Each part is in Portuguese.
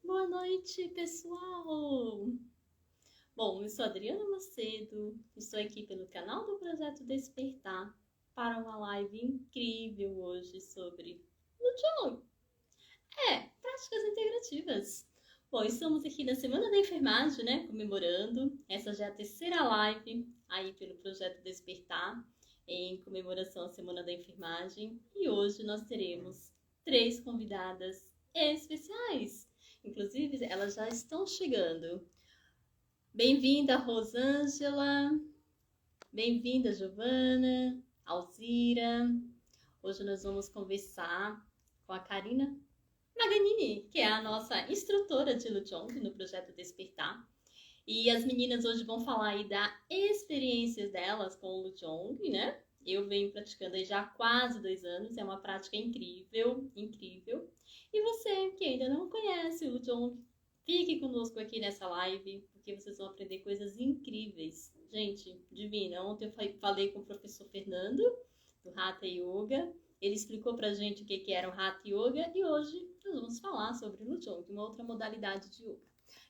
Boa noite, pessoal! Bom, eu sou Adriana Macedo, estou aqui pelo canal do Projeto Despertar para uma live incrível hoje sobre Lujong. Práticas integrativas. Bom, estamos aqui na Semana da Enfermagem, né? Comemorando. Essa já é a terceira live aí pelo Projeto Despertar, em comemoração à Semana da Enfermagem. E hoje nós teremos 3 convidadas especiais. Inclusive, elas já estão chegando. Bem-vinda, Rosângela. Bem-vinda, Giovana, Alzira. Hoje nós vamos conversar com a Karina Maganini, que é a nossa instrutora de Lujong no Projeto Despertar. E as meninas hoje vão falar aí da experiência delas com o Lujong, né? Eu venho praticando aí já há quase 2 anos, é uma prática incrível, incrível. E você que ainda não conhece o Lujong, fique conosco aqui nessa live, porque vocês vão aprender coisas incríveis. Gente, divina, ontem eu falei com o professor Fernando, do Hatha Yoga. Ele explicou pra gente o que era o Hatha Yoga e hoje nós vamos falar sobre o Lujong, uma outra modalidade de yoga,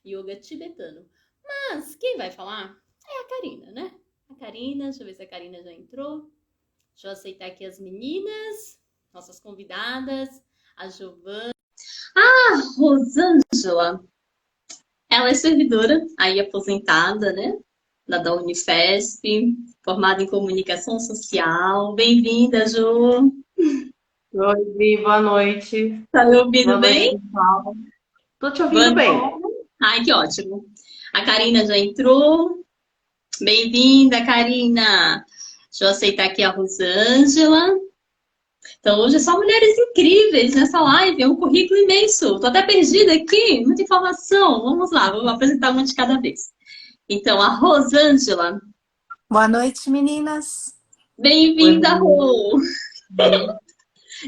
yoga tibetano. Mas quem vai falar é a Karina, né? A Karina, deixa eu ver se a Karina já entrou. Deixa eu aceitar aqui as meninas, nossas convidadas, a Giovana. A Rosângela, ela é servidora, aí aposentada, né? Da Unifesp, formada em comunicação social. Bem-vinda, Jo. Oi, Vi, boa noite. Tá me ouvindo Boa noite, bem? pessoal. Tô te ouvindo Vamos. bem. Ai, que ótimo. A Karina já entrou. Bem-vinda, Karina. Deixa eu aceitar aqui a Rosângela. Então, hoje é só mulheres incríveis nessa live, é um currículo imenso. Tô até perdida aqui, muita informação. Vamos lá, vou apresentar uma de cada vez. Então, a Rosângela. Boa noite, meninas. Oi, Bem-vinda, Vi. Rô.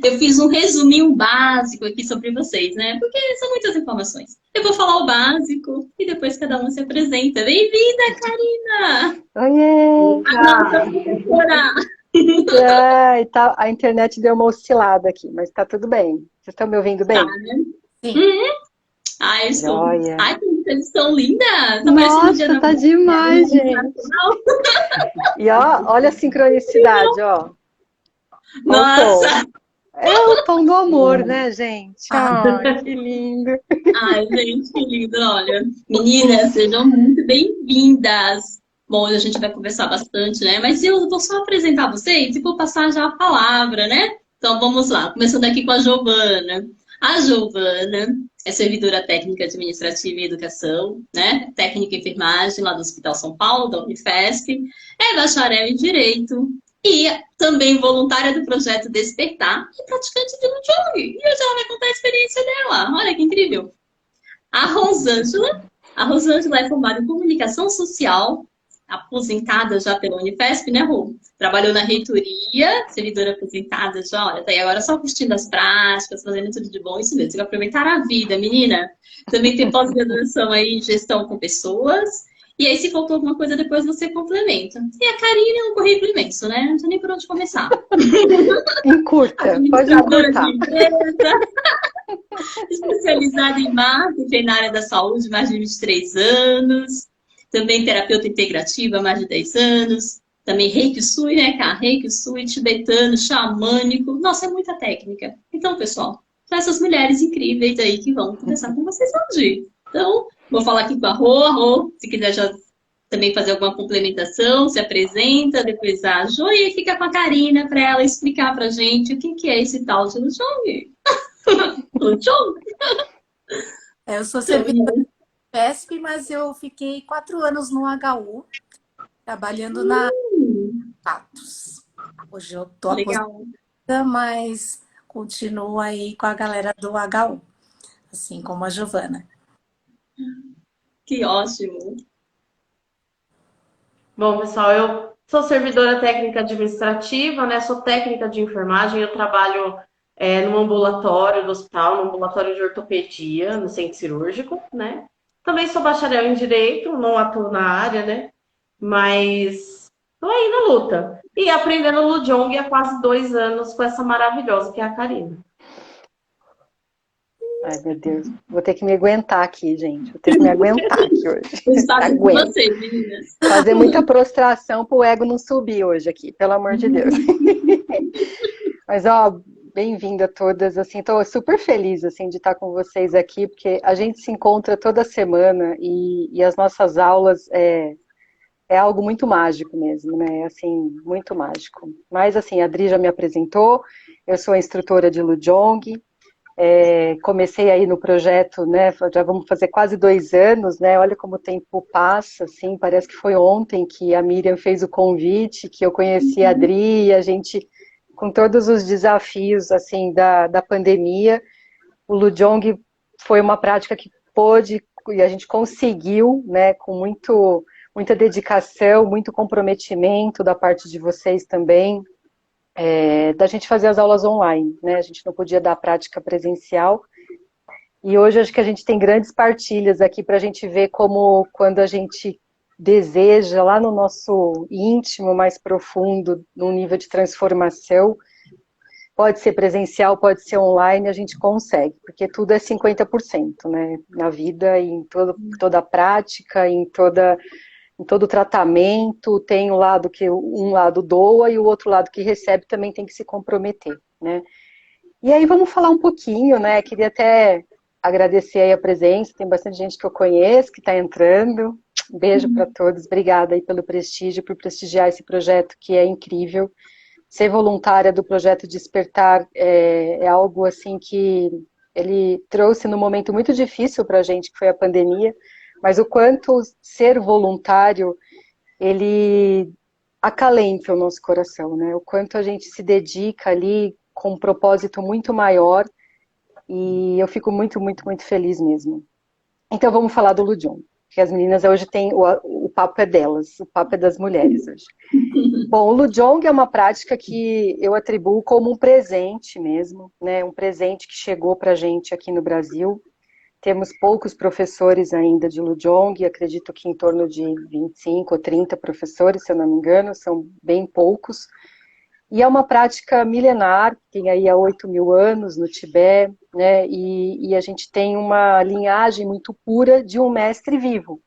Eu fiz um resuminho básico aqui sobre vocês, né? Porque são muitas informações. Eu vou falar o básico e depois cada um se apresenta. Bem-vinda, Karina! Oiê! A nossa Ah, professora! Ai, tá, a internet deu uma oscilada aqui, mas tá tudo bem. Vocês estão me ouvindo Tá, bem? né? Sim. Uhum. Ai, eu estou. Joia! Ai, vocês estão lindas! Tá parecendo um dia Nossa, na tá praia, demais, gente! E ó, olha a sincronicidade, ó. Voltou. Nossa! É o tom do amor, né, gente? Ai, que lindo! Ai, gente, que lindo, olha. Meninas, sejam muito bem-vindas. Bom, hoje a gente vai conversar bastante, né? Mas eu vou só apresentar vocês e vou passar já a palavra, né? Então vamos lá, começando aqui com a Giovana. A Giovana é servidora técnica administrativa e educação, né? Técnica em enfermagem lá do Hospital São Paulo, da Unifesp. É bacharel em Direito e também voluntária do projeto Despertar e praticante de Lujong. E hoje ela vai contar a experiência dela. Olha que incrível. A Rosângela. A Rosângela é formada em comunicação social, aposentada já pela Unifesp, né, Rô? Trabalhou na reitoria, servidora aposentada já, olha, tá aí agora só curtindo as práticas, fazendo tudo de bom, isso mesmo, tem que aproveitar a vida, menina. Também tem pós-graduação aí em gestão com pessoas. E aí, se faltou alguma coisa, depois você complementa. E a Karine é um currículo imenso, né? Não sei nem por onde começar. Encurta, pode Administradora de encurtar. empresa, especializada em marketing na área da saúde, mais de 23 anos. Também terapeuta integrativa, há mais de 10 anos. Também Reiki Sui, né, cara? Reiki Sui, tibetano, xamânico. Nossa, é muita técnica. Então, pessoal, são essas mulheres incríveis aí que vão conversar com vocês hoje. Então, vou falar aqui com a Rô. A Rô, se quiser já também fazer alguma complementação, se apresenta, depois a Jo, e aí fica com a Karina para ela explicar pra gente o que que é esse tal de Lujong. Lujong? Eu sou Então, servidora da PESP, mas eu fiquei 4 anos no HU, trabalhando na Patos. Hoje eu tô legal. aposentada, mas continuo aí com a galera do HU, assim como a Giovana. Que ótimo. bom, pessoal, eu sou servidora técnica administrativa, né? Sou técnica de enfermagem. Eu trabalho no ambulatório do hospital, no ambulatório de ortopedia, no centro cirúrgico, né? Também sou bacharel em direito, não atuo na área, né? Mas tô aí na luta. E aprendendo Lujong há quase 2 anos com essa maravilhosa que é a Karina. Ai, meu Deus. Vou ter que me aguentar aqui, gente. Vou ter que me aguentar aqui hoje. O espaço de Aguento. vocês, meninas. Fazer muita prostração pro ego não subir hoje aqui, pelo amor de Deus. Mas, ó, bem-vinda a todas. Assim, tô super feliz, assim, de estar com vocês aqui, porque a gente se encontra toda semana e as nossas aulas é algo muito mágico mesmo, né? Assim, muito mágico. Mas, assim, a Adri já me apresentou, eu sou a instrutora de Lujong. Comecei aí no projeto, né, já vamos fazer quase 2 anos, né, olha como o tempo passa, assim, parece que foi ontem que a Miriam fez o convite, que eu conheci a Adri, e a gente, com todos os desafios, assim, da pandemia, o Lujong foi uma prática que pôde, e a gente conseguiu, né, com muita dedicação, muito comprometimento da parte de vocês também, da gente fazer as aulas online, né? A gente não podia dar prática presencial. E hoje acho que a gente tem grandes partilhas aqui para a gente ver como quando a gente deseja, lá no nosso íntimo mais profundo, num nível de transformação, pode ser presencial, pode ser online, a gente consegue, porque tudo é 50%, né? Na vida, em toda a prática, em todo tratamento, tem um lado que um lado doa e o outro lado que recebe também tem que se comprometer, né? E aí vamos falar um pouquinho, né? Queria até agradecer aí a presença, tem bastante gente que eu conheço, que está entrando. Um beijo para todos, obrigada aí pelo prestígio, por prestigiar esse projeto que é incrível. Ser voluntária do projeto Despertar é algo assim que ele trouxe num momento muito difícil para a gente, que foi a pandemia, mas o quanto ser voluntário, ele acalenta o nosso coração, né? O quanto a gente se dedica ali com um propósito muito maior, e eu fico muito, muito, muito feliz mesmo. Então vamos falar do Lujong, que as meninas hoje têm, o papo é delas, o papo é das mulheres hoje. Bom, o Lujong é uma prática que eu atribuo como um presente mesmo, né? Um presente que chegou pra gente aqui no Brasil. Temos poucos professores ainda de Lujong, acredito que em torno de 25 ou 30 professores, se eu não me engano, são bem poucos. E é uma prática milenar, tem aí há 8.000 anos no Tibete, né? E a gente tem uma linhagem muito pura de um mestre vivo,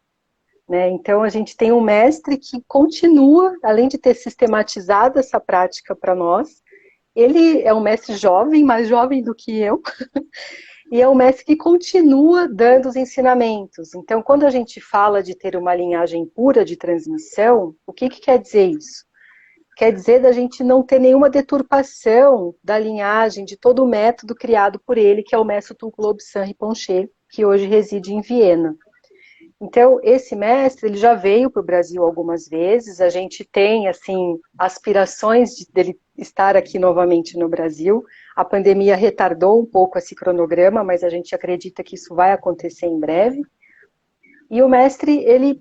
né? Então a gente tem um mestre que continua, além de ter sistematizado essa prática para nós, ele é um mestre jovem, mais jovem do que eu, e é um mestre que continua dando os ensinamentos. Então, quando a gente fala de ter uma linhagem pura de transmissão, o que quer dizer isso? Quer dizer da gente não ter nenhuma deturpação da linhagem, de todo o método criado por ele, que é o mestre Trungpa Lobsang Rinpoche, que hoje reside em Viena. Então, esse mestre, ele já veio para o Brasil algumas vezes, a gente tem, assim, aspirações dele estar aqui novamente no Brasil. A pandemia retardou um pouco esse cronograma, mas a gente acredita que isso vai acontecer em breve. E o mestre, ele,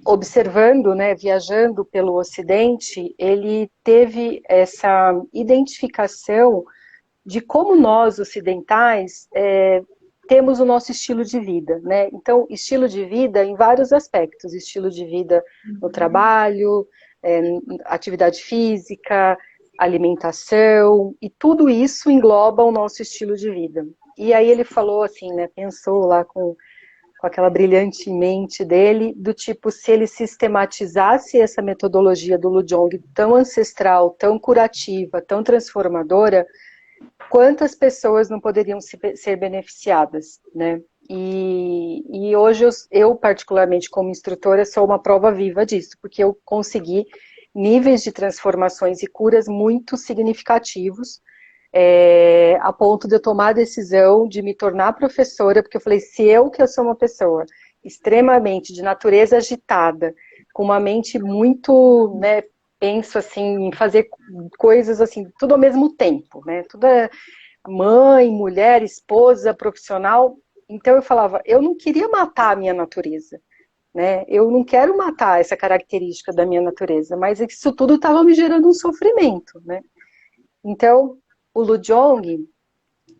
observando, né, viajando pelo Ocidente, ele teve essa identificação de como nós, ocidentais, temos o nosso estilo de vida, né? Então, estilo de vida em vários aspectos, estilo de vida no trabalho, atividade física, alimentação, e tudo isso engloba o nosso estilo de vida. E aí ele falou assim, né, pensou lá com aquela brilhante mente dele, do tipo, se ele sistematizasse essa metodologia do Lujong tão ancestral, tão curativa, tão transformadora, quantas pessoas não poderiam ser beneficiadas, né? E hoje eu, particularmente como instrutora, sou uma prova viva disso, porque eu consegui níveis de transformações e curas muito significativos, a ponto de eu tomar a decisão de me tornar professora, porque eu falei, se eu, que eu sou uma pessoa extremamente de natureza agitada, com uma mente muito, né, penso assim, em fazer coisas assim, tudo ao mesmo tempo, né, tudo é mãe, mulher, esposa, profissional, então eu falava, eu não queria matar a minha natureza, né, eu não quero matar essa característica da minha natureza, mas isso tudo estava me gerando um sofrimento, né, então o Lujong,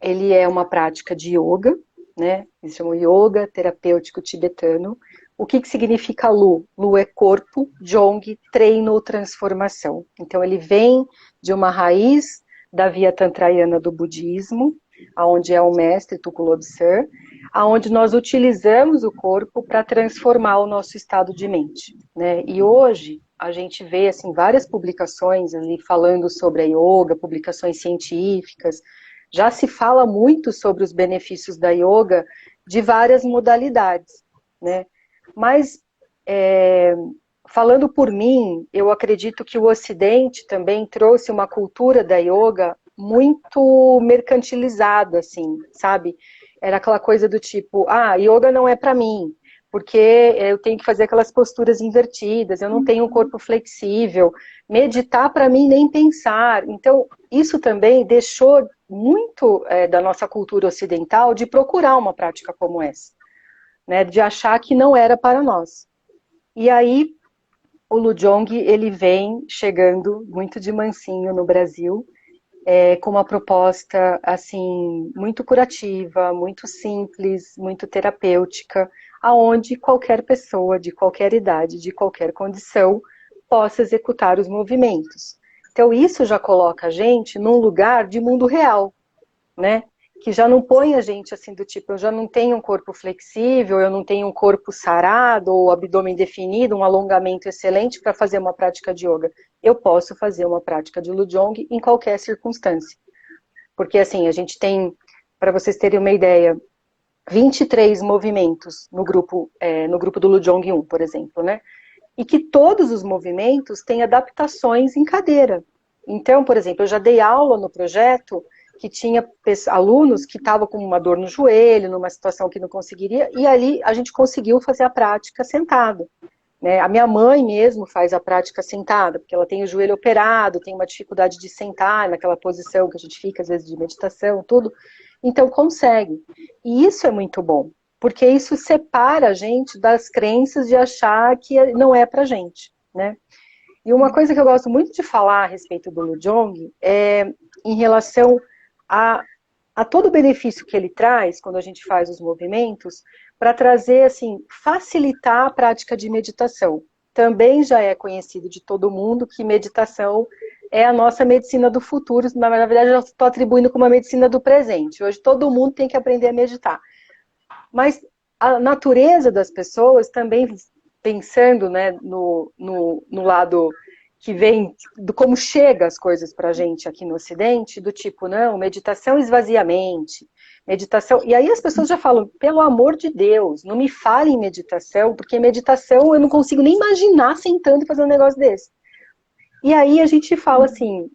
ele é uma prática de yoga, né? Eles chamam yoga terapêutico tibetano. O que significa Lu? Lu é corpo, Jong, treino ou transformação. Então ele vem de uma raiz da via tantrayana do budismo, onde é o mestre Tuku Lobsang, onde nós utilizamos o corpo para transformar o nosso estado de mente, né? E hoje a gente vê assim várias publicações ali falando sobre a yoga, publicações científicas. Já se fala muito sobre os benefícios da yoga de várias modalidades, né? Mas falando por mim, eu acredito que o Ocidente também trouxe uma cultura da yoga muito mercantilizada, assim, sabe? Era aquela coisa do tipo, yoga não é para mim, porque eu tenho que fazer aquelas posturas invertidas, eu não tenho um corpo flexível, meditar para mim nem pensar. Então, isso também deixou muito da nossa cultura ocidental de procurar uma prática como essa, né? De achar que não era para nós. E aí, o Lujong, ele vem chegando muito de mansinho no Brasil, com uma proposta, assim, muito curativa, muito simples, muito terapêutica, aonde qualquer pessoa, de qualquer idade, de qualquer condição, possa executar os movimentos. Então, isso já coloca a gente num lugar de mundo real, né? Que já não põe a gente assim do tipo, eu já não tenho um corpo flexível, eu não tenho um corpo sarado, ou abdômen definido, um alongamento excelente para fazer uma prática de yoga. Eu posso fazer uma prática de Lujong em qualquer circunstância. Porque assim, a gente tem, para vocês terem uma ideia, 23 movimentos no grupo do Lujong 1, por exemplo, né? E que todos os movimentos têm adaptações em cadeira. Então, por exemplo, eu já dei aula no projeto que tinha alunos que estavam com uma dor no joelho, numa situação que não conseguiria, e ali a gente conseguiu fazer a prática sentado, né? A minha mãe mesmo faz a prática sentada, porque ela tem o joelho operado, tem uma dificuldade de sentar naquela posição que a gente fica, às vezes, de meditação, tudo, então consegue. E isso é muito bom, porque isso separa a gente das crenças de achar que não é pra gente, né? E uma coisa que eu gosto muito de falar a respeito do Lujong é em relação a todo o benefício que ele traz quando a gente faz os movimentos, para trazer, assim, facilitar a prática de meditação. Também já é conhecido de todo mundo que meditação é a nossa medicina do futuro, na verdade eu estou atribuindo como a medicina do presente. Hoje todo mundo tem que aprender a meditar. Mas a natureza das pessoas também, pensando, né, no lado que vem do como chega as coisas para a gente aqui no Ocidente, do tipo, não, meditação esvazia a mente, meditação... E aí as pessoas já falam, pelo amor de Deus, não me fale em meditação, porque meditação eu não consigo nem imaginar sentando e fazendo um negócio desse. E aí a gente fala assim,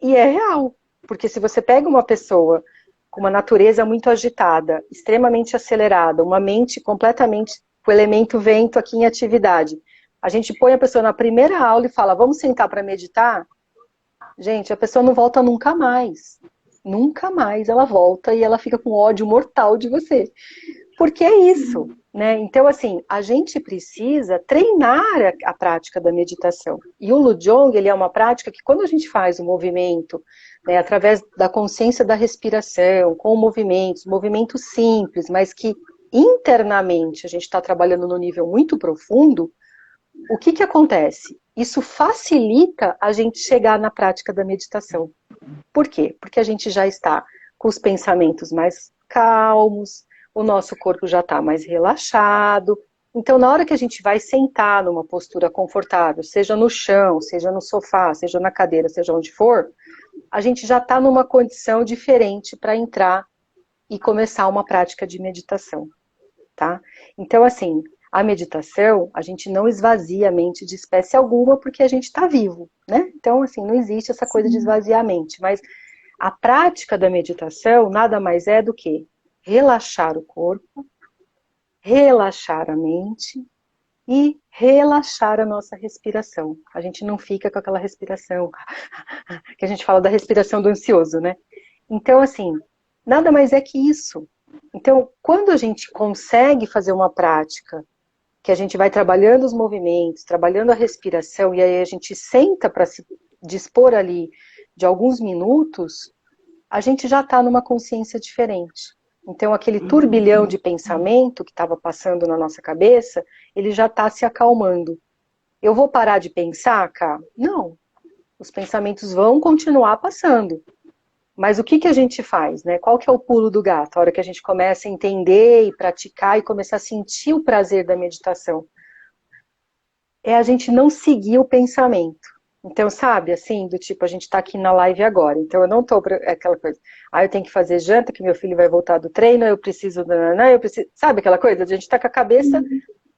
e é real, porque se você pega uma pessoa com uma natureza muito agitada, extremamente acelerada, uma mente completamente com o elemento vento aqui em atividade, a gente põe a pessoa na primeira aula e fala, vamos sentar para meditar? Gente, a pessoa não volta nunca mais. Nunca mais ela volta e ela fica com ódio mortal de você. Porque é isso, né? Então, assim, a gente precisa treinar a prática da meditação. E o Lujong, ele é uma prática que quando a gente faz o movimento, né, através da consciência da respiração, com movimentos simples, mas que internamente a gente está trabalhando no nível muito profundo, o que que acontece? Isso facilita a gente chegar na prática da meditação. Por quê? Porque a gente já está com os pensamentos mais calmos, o nosso corpo já está mais relaxado. Então, na hora que a gente vai sentar numa postura confortável, seja no chão, seja no sofá, seja na cadeira, seja onde for, a gente já está numa condição diferente para entrar e começar uma prática de meditação, tá? Então, assim, a meditação, a gente não esvazia a mente de espécie alguma porque a gente está vivo, né? Então, assim, não existe essa coisa de esvaziar a mente, mas a prática da meditação nada mais é do que relaxar o corpo, relaxar a mente e relaxar a nossa respiração. A gente não fica com aquela respiração que a gente fala da respiração do ansioso, né? Então, assim, nada mais é que isso. Então, quando a gente consegue fazer uma prática que a gente vai trabalhando os movimentos, trabalhando a respiração, e aí a gente senta para se dispor ali de alguns minutos, a gente já está numa consciência diferente. Então, aquele turbilhão de pensamento que estava passando na nossa cabeça, ele já está se acalmando. Eu vou parar de pensar, Cá? Não. Os pensamentos vão continuar passando. Mas o que que a gente faz, né? Qual que é o pulo do gato? A hora que a gente começa a entender e praticar e começar a sentir o prazer da meditação. É a gente não seguir o pensamento. Então, sabe, assim, do tipo, a gente tá aqui na live agora, então eu não tô, aquela coisa, eu tenho que fazer janta, que meu filho vai voltar do treino, eu preciso, sabe aquela coisa? A gente tá com a cabeça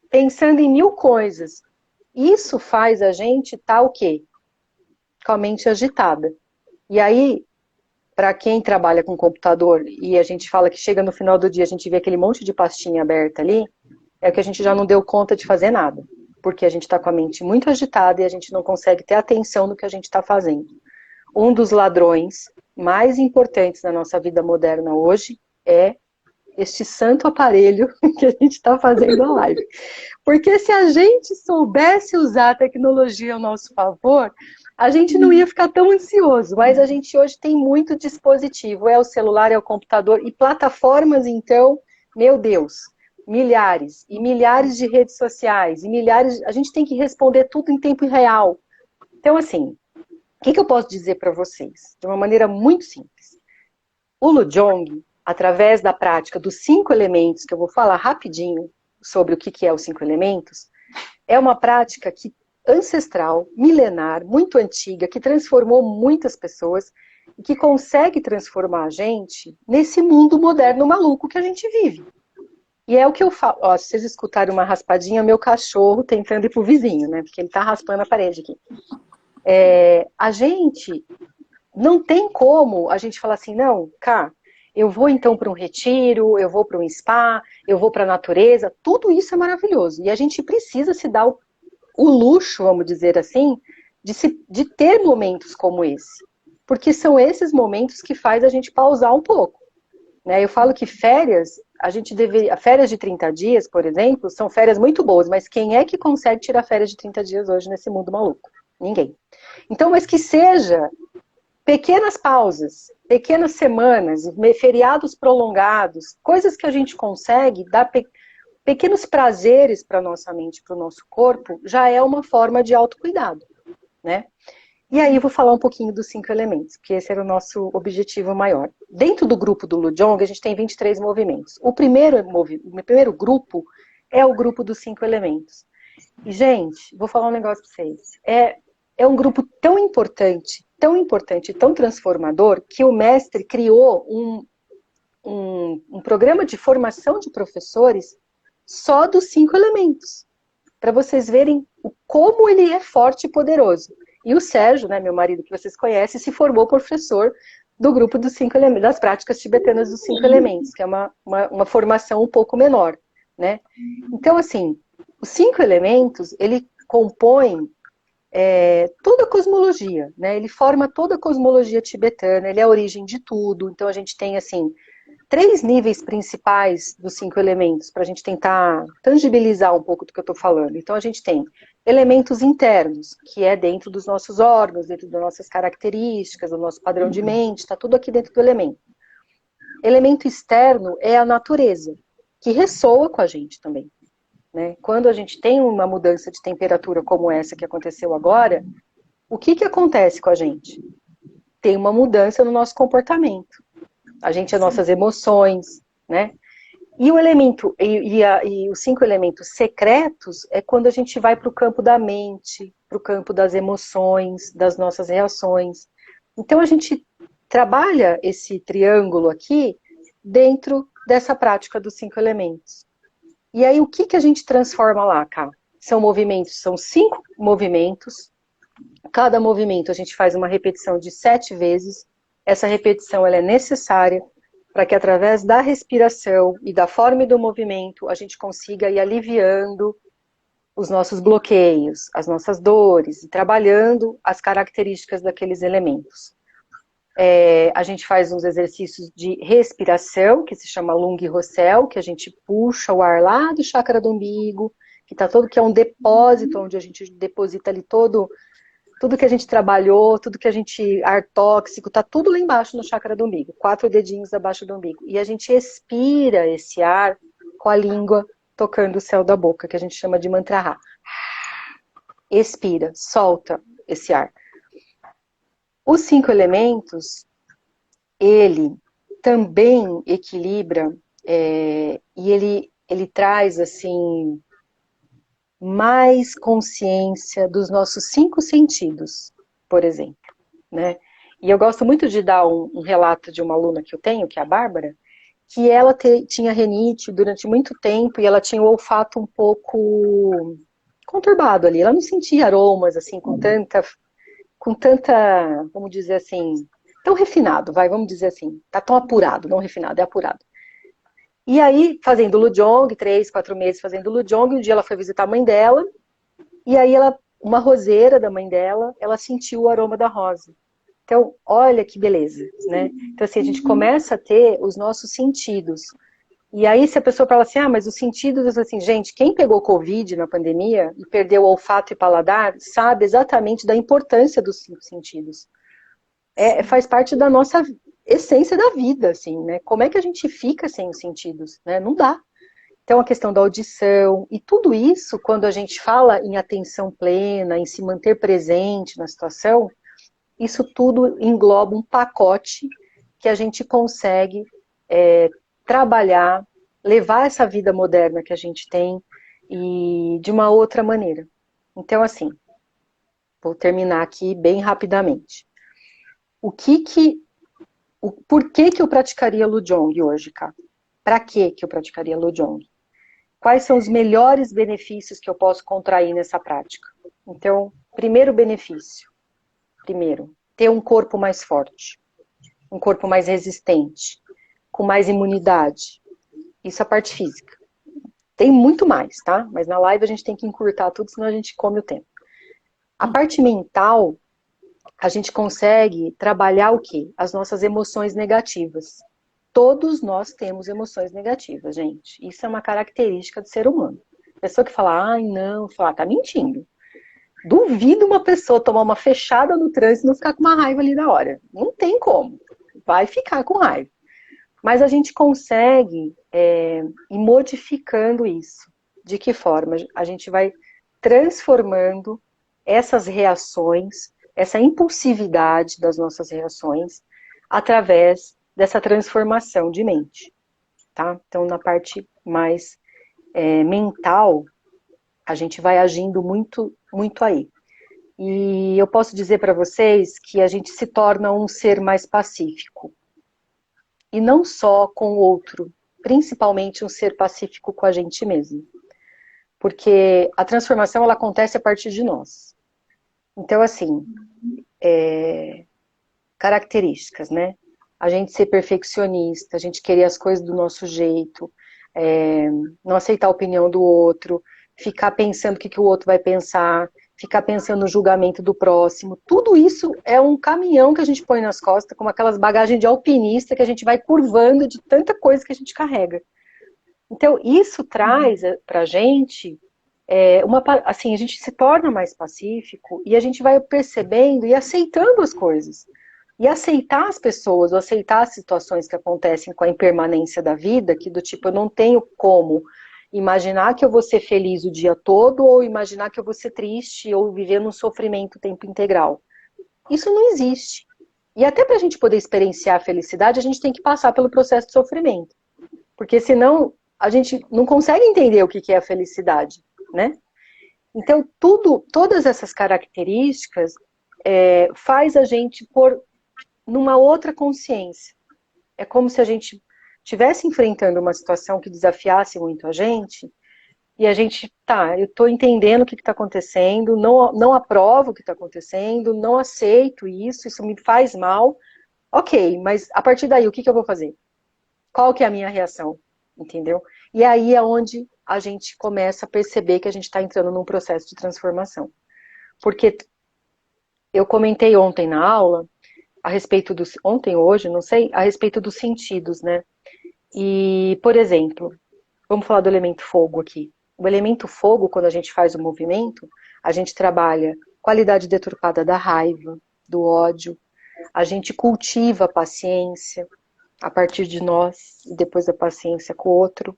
pensando em mil coisas. Isso faz a gente tá o quê? Com a mente agitada. E aí, para quem trabalha com computador e a gente fala que chega no final do dia, a gente vê aquele monte de pastinha aberta ali, é que a gente já não deu conta de fazer nada. Porque a gente está com a mente muito agitada e a gente não consegue ter atenção no que a gente está fazendo. Um dos ladrões mais importantes na nossa vida moderna hoje é este santo aparelho que a gente está fazendo a live. Porque se a gente soubesse usar a tecnologia ao nosso favor, a gente não ia ficar tão ansioso, mas a gente hoje tem muito dispositivo, é o celular, é o computador, e plataformas, então, meu Deus, milhares, e milhares de redes sociais, e milhares, a gente tem que responder tudo em tempo real. Então, assim, o que eu posso dizer para vocês? De uma maneira muito simples. O Lujong, através da prática dos 5 elementos, que eu vou falar rapidinho sobre o que é os 5 elementos, é uma prática ancestral, milenar, muito antiga, que transformou muitas pessoas e que consegue transformar a gente nesse mundo moderno maluco que a gente vive. E é o que eu falo. Ó, se vocês escutarem uma raspadinha, meu cachorro tentando ir pro vizinho, né? Porque ele tá raspando a parede aqui. A gente não tem como a gente falar assim, não, cá, eu vou então para um retiro, eu vou para um spa, eu vou para a natureza, tudo isso é maravilhoso. E a gente precisa se dar o luxo, vamos dizer assim, de ter momentos como esse. Porque são esses momentos que faz a gente pausar um pouco. Né? Eu falo que férias, férias de 30 dias, por exemplo, são férias muito boas, mas quem é que consegue tirar férias de 30 dias hoje nesse mundo maluco? Ninguém. Então, mas que seja pequenas pausas, pequenas semanas, feriados prolongados, coisas que a gente consegue dar pequenos prazeres para a nossa mente, para o nosso corpo, já é uma forma de autocuidado, né? E aí eu vou falar um pouquinho dos 5 elementos, porque esse era o nosso objetivo maior. Dentro do grupo do Lujong, a gente tem 23 movimentos. O primeiro grupo é o grupo dos 5 elementos. E, gente, vou falar um negócio para vocês. É um grupo tão importante, tão transformador, que o mestre criou um programa de formação de professores só dos 5 elementos, para vocês verem como ele é forte e poderoso. E o Sérgio, né, meu marido, que vocês conhecem, se formou professor do grupo dos 5 elementos, das práticas tibetanas dos 5 elementos, que é uma formação um pouco menor, né? Então, assim, os 5 elementos, ele compõe toda a cosmologia, né? Ele forma toda a cosmologia tibetana, ele é a origem de tudo. Então, a gente tem, assim, 3 níveis principais dos 5 elementos, para a gente tentar tangibilizar um pouco do que eu estou falando. Então, a gente tem elementos internos, que é dentro dos nossos órgãos, dentro das nossas características, do nosso padrão de mente, está tudo aqui dentro do elemento. Elemento externo é a natureza, que ressoa com a gente também. Né? Quando a gente tem uma mudança de temperatura como essa que aconteceu agora, o que acontece com a gente? Tem uma mudança no nosso comportamento. A gente, as nossas emoções, né? E o elemento, e os 5 elementos secretos é quando a gente vai para o campo da mente, para o campo das emoções, das nossas reações. Então a gente trabalha esse triângulo aqui dentro dessa prática dos 5 elementos. E aí o que a gente transforma lá, cá? São 5 movimentos. Cada movimento a gente faz uma repetição de 7 vezes. Essa repetição ela é necessária para que através da respiração e da forma e do movimento a gente consiga ir aliviando os nossos bloqueios, as nossas dores, e trabalhando as características daqueles elementos. A gente faz uns exercícios de respiração, que se chama Lung Rossel, que a gente puxa o ar lá do chakra do umbigo, que é um depósito onde a gente deposita ali tudo que a gente trabalhou, ar tóxico, tá tudo lá embaixo no chakra do umbigo, 4 dedinhos abaixo do umbigo. E a gente expira esse ar com a língua tocando o céu da boca, que a gente chama de mantra. Expira, solta esse ar. Os 5 elementos, ele também equilibra e ele traz, assim, mais consciência dos nossos 5 sentidos, por exemplo, né? E eu gosto muito de dar um relato de uma aluna que eu tenho, que é a Bárbara, que ela tinha rinite durante muito tempo e ela tinha o olfato um pouco conturbado ali. Ela não sentia aromas assim com tanta, vamos dizer assim, tão refinado, vamos dizer assim. Tá tão apurado, não refinado, é apurado. E aí, fazendo Lujong, 3, 4 meses fazendo Lujong, um dia ela foi visitar a mãe dela, e aí uma roseira da mãe dela, ela sentiu o aroma da rosa. Então, olha que beleza, né? Então, assim, a gente começa a ter os nossos sentidos. E aí, se a pessoa fala assim, mas os sentidos, assim, gente, quem pegou Covid na pandemia e perdeu o olfato e paladar, sabe exatamente da importância dos 5 sentidos. Faz parte da nossa essência da vida, assim, né? Como é que a gente fica sem os sentidos, né? Não dá. Então, a questão da audição, e tudo isso, quando a gente fala em atenção plena, em se manter presente na situação, isso tudo engloba um pacote que a gente consegue trabalhar, levar essa vida moderna que a gente tem e de uma outra maneira. Então, assim, vou terminar aqui bem rapidamente. Por que eu praticaria Lujong hoje, Cá? Para que eu praticaria Lujong? Quais são os melhores benefícios que eu posso contrair nessa prática? Então, primeiro benefício. Primeiro, ter um corpo mais forte, um corpo mais resistente, com mais imunidade. Isso é a parte física. Tem muito mais, tá? Mas na live a gente tem que encurtar tudo, senão a gente come o tempo. A parte mental, a gente consegue trabalhar o quê? As nossas emoções negativas. Todos nós temos emoções negativas, gente. Isso é uma característica do ser humano. A pessoa que fala, ai não, tá mentindo. Duvido uma pessoa tomar uma fechada no trânsito e não ficar com uma raiva ali na hora. Não tem como. Vai ficar com raiva. Mas a gente consegue ir modificando isso. De que forma? A gente vai transformando essas reações, essa impulsividade das nossas reações, através dessa transformação de mente. Tá? Então, na parte mais mental, a gente vai agindo muito, muito aí. E eu posso dizer para vocês que a gente se torna um ser mais pacífico. E não só com o outro, principalmente um ser pacífico com a gente mesmo. Porque a transformação, ela acontece a partir de nós. Então, assim, características, né? A gente ser perfeccionista, a gente querer as coisas do nosso jeito, não aceitar a opinião do outro, ficar pensando o que o outro vai pensar, ficar pensando no julgamento do próximo. Tudo isso é um caminhão que a gente põe nas costas, como aquelas bagagens de alpinista que a gente vai curvando de tanta coisa que a gente carrega. Então, isso traz pra gente, assim, a gente se torna mais pacífico e a gente vai percebendo e aceitando as coisas. E aceitar as pessoas, ou aceitar as situações que acontecem com a impermanência da vida, que do tipo, eu não tenho como imaginar que eu vou ser feliz o dia todo, ou imaginar que eu vou ser triste, ou viver num sofrimento o tempo integral. Isso não existe. E até para a gente poder experienciar a felicidade, a gente tem que passar pelo processo de sofrimento. Porque senão, a gente não consegue entender o que é a felicidade, né? Então, todas essas características faz a gente pôr numa outra consciência. É como se a gente estivesse enfrentando uma situação que desafiasse muito a gente, e a gente, eu estou entendendo o que está acontecendo, não aprovo o que está acontecendo, não aceito isso me faz mal. Ok, mas a partir daí, o que eu vou fazer? Qual que é a minha reação? Entendeu? E aí é onde a gente começa a perceber que a gente está entrando num processo de transformação. Porque eu comentei ontem na aula, a respeito ontem ou hoje, não sei, a respeito dos sentidos, né? E, por exemplo, vamos falar do elemento fogo aqui. O elemento fogo, quando a gente faz o movimento, a gente trabalha qualidade deturpada da raiva, do ódio, a gente cultiva a paciência a partir de nós e depois a paciência com o outro.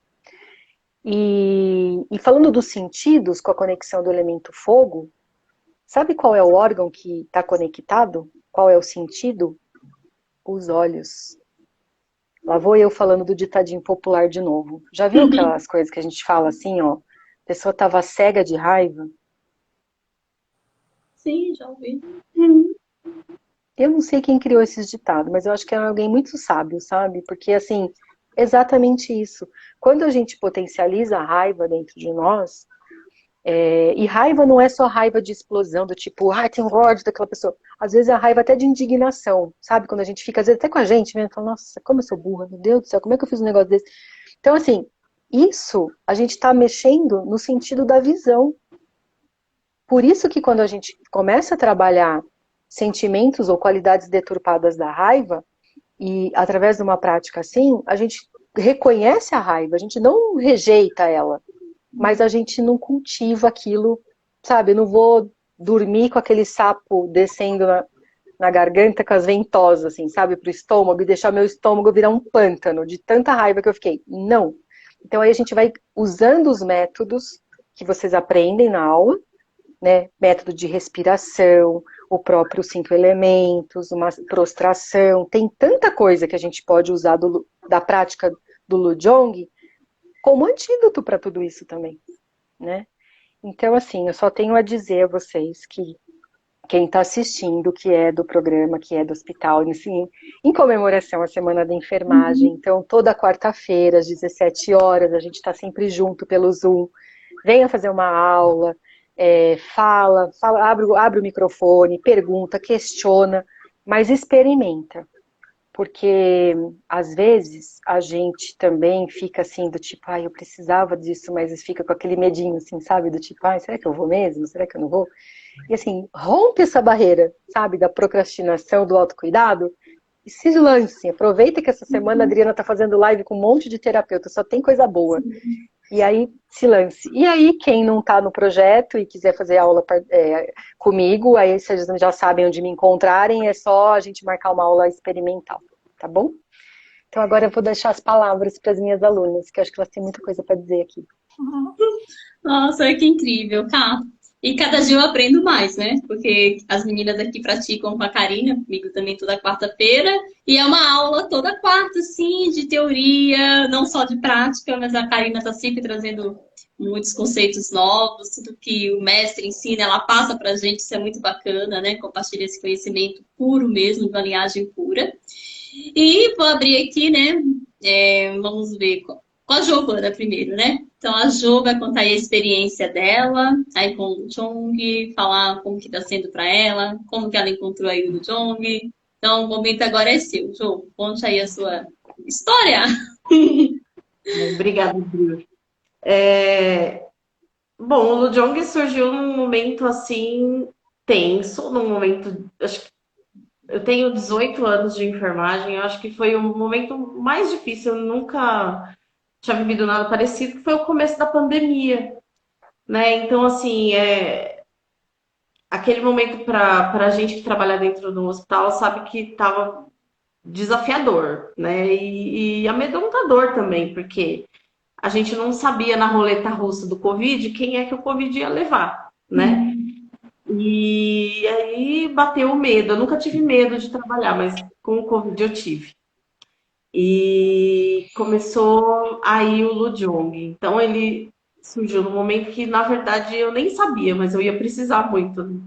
E falando dos sentidos, com a conexão do elemento fogo, sabe qual é o órgão que está conectado? Qual é o sentido? os olhos. Lá vou eu falando do ditadinho popular de novo. Já viu aquelas coisas que a gente fala assim, ó? A pessoa tava cega de raiva? Sim, já ouvi. Eu não sei quem criou esses ditados, mas eu acho que é alguém muito sábio, sabe? Porque, assim, exatamente isso. Quando a gente potencializa a raiva dentro de nós, e raiva não é só raiva de explosão, do tipo, ai, tem ódio daquela pessoa. Às vezes é a raiva até de indignação, sabe? Quando a gente fica, às vezes até com a gente mesmo, fala, nossa, como eu sou burra, meu Deus do céu, como é que eu fiz um negócio desse? Então, assim, isso a gente está mexendo no sentido da visão. Por isso que quando a gente começa a trabalhar sentimentos ou qualidades deturpadas da raiva, e através de uma prática assim, a gente reconhece a raiva, a gente não rejeita ela, mas a gente não cultiva aquilo, sabe? Eu não vou dormir com aquele sapo descendo na garganta com as ventosas, assim, sabe? Pro estômago e deixar meu estômago virar um pântano de tanta raiva que eu fiquei. Não. Então aí a gente vai usando os métodos que vocês aprendem na aula, né? Método de respiração, o próprio 5 elementos, uma prostração, tem tanta coisa que a gente pode usar da prática do Lujong como antídoto para tudo isso também, né? Então, assim, eu só tenho a dizer a vocês que quem está assistindo, que é do programa, que é do hospital, assim, em comemoração à Semana da Enfermagem, então toda quarta-feira, às 17 horas, a gente está sempre junto pelo Zoom, venha fazer uma aula, fala, abre o microfone, pergunta, questiona, mas experimenta. Porque, às vezes, a gente também fica assim, do tipo, eu precisava disso, mas fica com aquele medinho, assim, sabe? Do tipo, será que eu vou mesmo? Será que eu não vou? E assim, rompe essa barreira, sabe? Da procrastinação, do autocuidado, e se lance. Aproveita que essa semana a Adriana tá fazendo live com um monte de terapeuta, só tem coisa boa. E aí, se lance. E aí, quem não está no projeto e quiser fazer aula comigo, aí vocês já sabem onde me encontrarem, é só a gente marcar uma aula experimental, tá bom? Então agora eu vou deixar as palavras para as minhas alunas, que eu acho que elas têm muita coisa para dizer aqui. Nossa, que incrível, Cá. E cada dia eu aprendo mais, né? Porque as meninas aqui praticam com a Karina, comigo também toda quarta-feira, e é uma aula toda quarta, sim, de teoria, não só de prática, mas a Karina está sempre trazendo muitos conceitos novos, tudo que o mestre ensina, ela passa pra gente, isso é muito bacana, né? Compartilha esse conhecimento puro mesmo, de uma linhagem pura. E vou abrir aqui, né? Vamos ver com a Giovana primeiro, né? Então a Jo vai contar aí a experiência dela, aí com o Jong, falar como que tá sendo para ela, como que ela encontrou aí o Jong. Então o momento agora é seu, Jo. Conte aí a sua história. Obrigada, Bru. Bom, o Lujong surgiu num momento assim tenso, num momento, acho que eu tenho 18 anos de enfermagem, eu acho que foi o momento mais difícil, eu nunca tinha vivido nada parecido, que foi o começo da pandemia, né? Então, assim, aquele momento para a gente que trabalha dentro do hospital sabe que estava desafiador, né? E amedrontador também, porque a gente não sabia na roleta russa do Covid quem é que o Covid ia levar, né? E aí bateu o medo. Eu nunca tive medo de trabalhar, mas com o Covid eu tive. E começou aí o Lujong. Então ele surgiu no momento que, na verdade, eu nem sabia, mas eu ia precisar muito, né?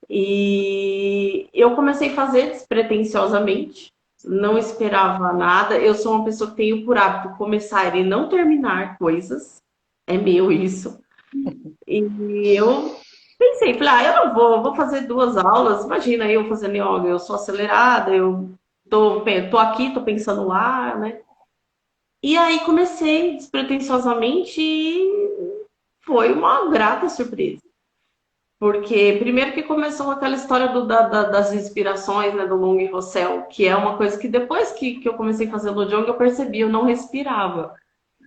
E eu comecei a fazer despretensiosamente, não esperava nada. Eu sou uma pessoa que tenho por hábito começar e não terminar coisas. É meu isso. E eu pensei, falei, eu não vou fazer 2 aulas. Imagina eu fazendo yoga, eu sou acelerada, eu tô aqui, tô pensando lá, né? E aí comecei despretensiosamente e foi uma grata surpresa. Porque primeiro que começou com aquela história das inspirações, né, do Long Rossel, que é uma coisa que depois que eu comecei a fazer Lojong, eu percebi, eu não respirava.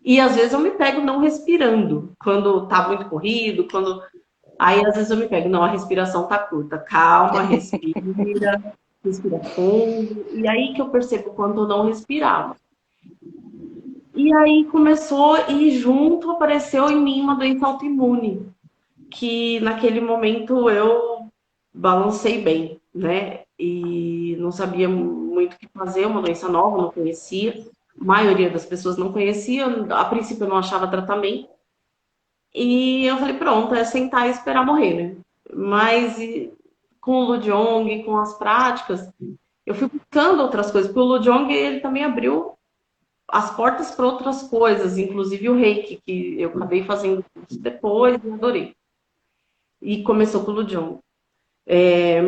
E às vezes eu me pego não respirando, quando tá muito corrido, Aí às vezes eu me pego, não, a respiração tá curta, calma, respira fundo. E aí que eu percebo quando eu não respirava. E aí começou e junto apareceu em mim uma doença autoimune, que naquele momento eu balancei bem, né? E não sabia muito o que fazer, uma doença nova, não conhecia. A maioria das pessoas não conhecia, a princípio eu não achava tratamento. E eu falei, pronto, é sentar e esperar morrer, né? Mas com o Lujong, com as práticas, eu fui buscando outras coisas, porque o Lujong, ele também abriu as portas para outras coisas, inclusive o Reiki, que eu acabei fazendo depois e adorei. E começou com o Lujong.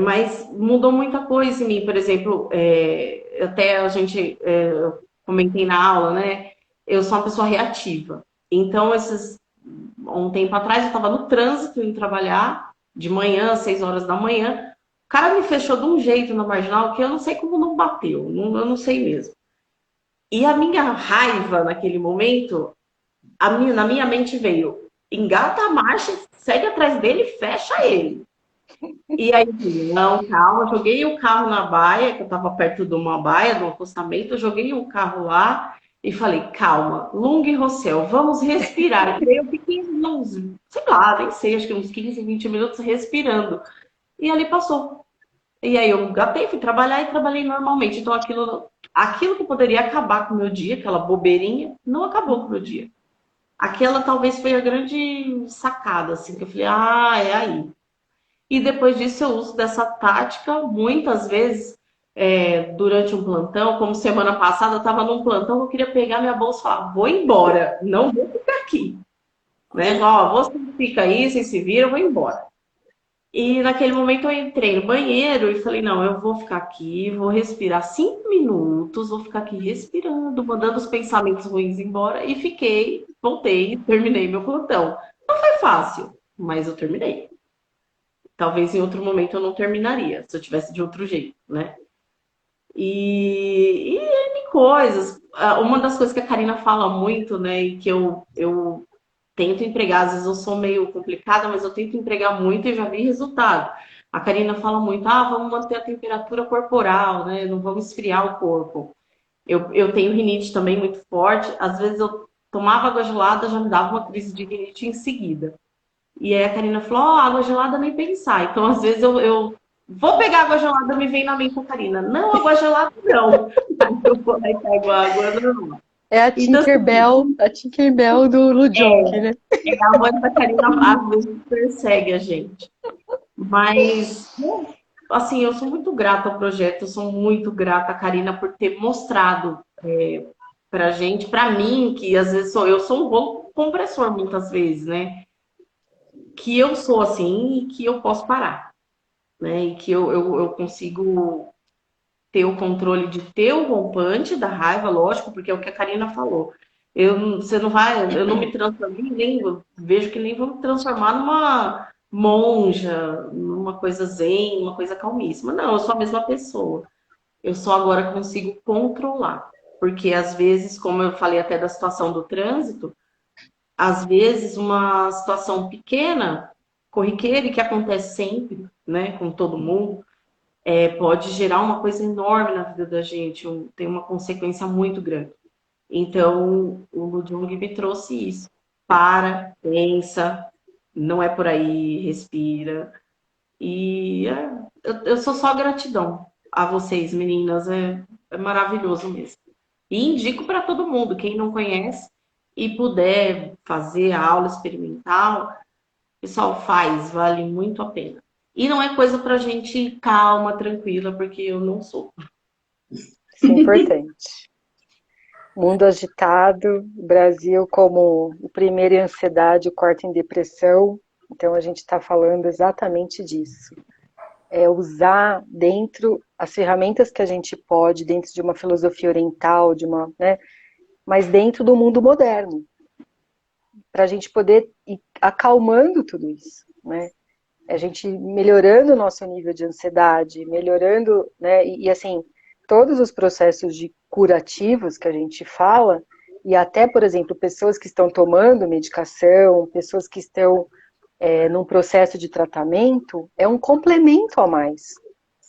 Mas mudou muita coisa em mim, por exemplo, até a gente eu comentei na aula, né? Eu sou uma pessoa reativa. Então, um tempo atrás, eu estava no trânsito indo trabalhar, de manhã, 6 horas da manhã. O cara me fechou de um jeito na marginal que eu não sei como não bateu, eu não sei mesmo. E a minha raiva naquele momento, na minha mente veio: engata a marcha, segue atrás dele e fecha ele. E aí, não, calma, joguei o carro na baia, que eu tava perto de uma baia, de um acostamento, eu joguei o carro lá e falei, calma, Lung Rossel, vamos respirar. E aí eu fiquei uns, sei lá, nem sei, acho que uns 15, 20 minutos respirando. E ali passou. E aí eu gatei, fui trabalhar e trabalhei normalmente. Então aquilo que poderia acabar com o meu dia, aquela bobeirinha, não acabou com o meu dia. Aquela talvez foi a grande sacada, assim, que eu falei, é aí. E depois disso eu uso dessa tática muitas vezes durante um plantão, como semana passada eu estava num plantão, eu queria pegar minha bolsa e falar, vou embora, não vou ficar aqui. Né? Ó, você fica aí, vocês se viram, eu vou embora. E naquele momento eu entrei no banheiro e falei, não, eu vou ficar aqui, vou respirar 5 minutos, vou ficar aqui respirando, mandando os pensamentos ruins embora. E fiquei, voltei, terminei meu plantão. Não foi fácil, mas eu terminei. Talvez em outro momento eu não terminaria, se eu tivesse de outro jeito, né? E N coisas. Uma das coisas que a Karina fala muito, né, e que eu tento empregar, às vezes eu sou meio complicada, mas eu tento empregar muito e já vi resultado. A Karina fala muito, vamos manter a temperatura corporal, né? Não vamos esfriar o corpo. Eu tenho rinite também muito forte, às vezes eu tomava água gelada, já me dava uma crise de rinite em seguida. E aí a Karina falou, água gelada nem pensar. Então, às vezes, eu vou pegar água gelada, me vem na mente a Karina. Não, água gelada não. Eu vou lá e pego água normal. É a Tinkerbell, a Tinkerbell do Lujong, né? A mãe da Karina às vezes persegue a gente. Mas, assim, eu sou muito grata ao projeto, eu sou muito grata a Karina por ter mostrado pra gente, pra mim, que às vezes eu sou um rolo compressor muitas vezes, né? Que eu sou assim e que eu posso parar, né? E que eu consigo ter o controle de ter o rompante da raiva, lógico, porque é o que a Karina falou. Eu não me transformo nem vejo que nem vou me transformar numa monja, numa coisa zen, uma coisa calmíssima. Não, eu sou a mesma pessoa. Eu só agora consigo controlar. Porque às vezes, como eu falei até da situação do trânsito, às vezes uma situação pequena, corriqueira, e que acontece sempre, né, com todo mundo, pode gerar uma coisa enorme na vida da gente, tem uma consequência muito grande. Então, o Lujong me trouxe isso. Para, pensa, não é por aí, respira. E eu sou só gratidão a vocês, meninas, é maravilhoso mesmo. E indico para todo mundo, quem não conhece e puder fazer a aula experimental, pessoal, faz, vale muito a pena. E não é coisa pra gente calma, tranquila, porque eu não sou. Isso é importante. Mundo agitado, Brasil como o primeiro em ansiedade, o quarto em depressão. Então a gente está falando exatamente disso. É usar dentro as ferramentas que a gente pode, dentro de uma filosofia oriental, né, mas dentro do mundo moderno, para a gente poder ir acalmando tudo isso, né? A gente melhorando o nosso nível de ansiedade, melhorando, né? E assim, todos os processos de curativos que a gente fala, e até, por exemplo, pessoas que estão tomando medicação, pessoas que estão num processo de tratamento, é um complemento a mais,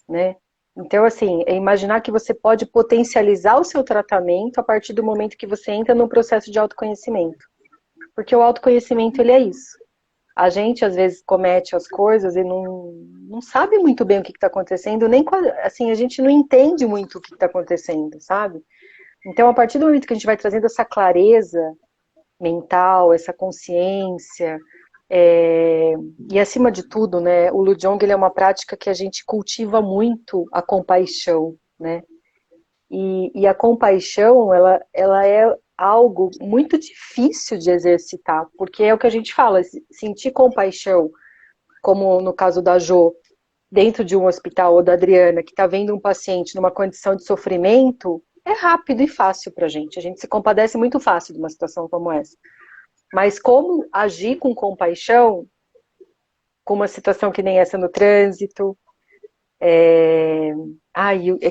né? Então, assim, é imaginar que você pode potencializar o seu tratamento a partir do momento que você entra num processo de autoconhecimento. Porque o autoconhecimento, ele é isso. A gente, às vezes, comete as coisas e não sabe muito bem o que está acontecendo, nem assim, a gente não entende muito o que está acontecendo, sabe? Então, a partir do momento que a gente vai trazendo essa clareza mental, essa consciência, e acima de tudo, né, o Lujong, ele é uma prática que a gente cultiva muito a compaixão, né? E a compaixão, ela é algo muito difícil de exercitar, porque é o que a gente fala, sentir compaixão, como no caso da Jo, dentro de um hospital, ou da Adriana, que está vendo um paciente numa condição de sofrimento, é rápido e fácil para a gente se compadece muito fácil de uma situação como essa. Mas como agir com compaixão, com uma situação que nem essa no trânsito, é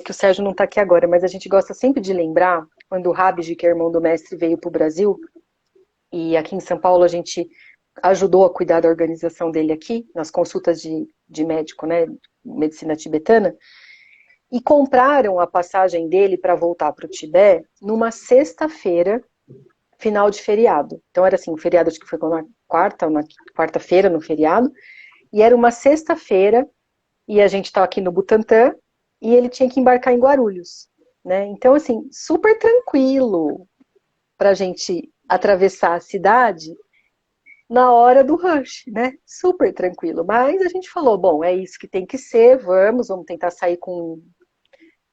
que o Sérgio não está aqui agora, mas a gente gosta sempre de lembrar, quando o Habib, que é irmão do mestre, veio para o Brasil, e aqui em São Paulo a gente ajudou a cuidar da organização dele aqui, nas consultas de médico, né, medicina tibetana, e compraram a passagem dele para voltar para o Tibete numa sexta-feira, final de feriado. Então era assim, o feriado acho que foi na quarta-feira no feriado, e era uma sexta-feira, e a gente estava aqui no Butantã, e ele tinha que embarcar em Guarulhos, né? Então, assim, super tranquilo para a gente atravessar a cidade na hora do rush, né? Super tranquilo. Mas a gente falou, bom, é isso que tem que ser, vamos tentar sair com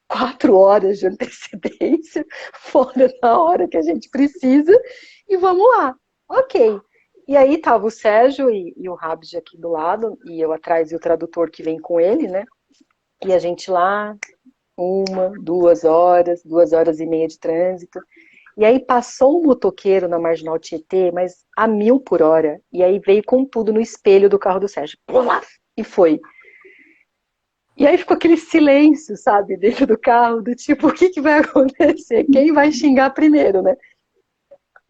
4 horas de antecedência, fora da hora que a gente precisa, e vamos lá. Ok. E aí tava o Sérgio e o Habib aqui do lado, e eu atrás e o tradutor que vem com ele, né? E a gente lá, 2 horas, 2 horas e meia de trânsito. E aí passou um motoqueiro na Marginal Tietê, mas a 1000 por hora. E aí veio com tudo no espelho do carro do Sérgio. E foi. E aí ficou aquele silêncio, sabe, dentro do carro, do tipo, o que vai acontecer? Quem vai xingar primeiro, né?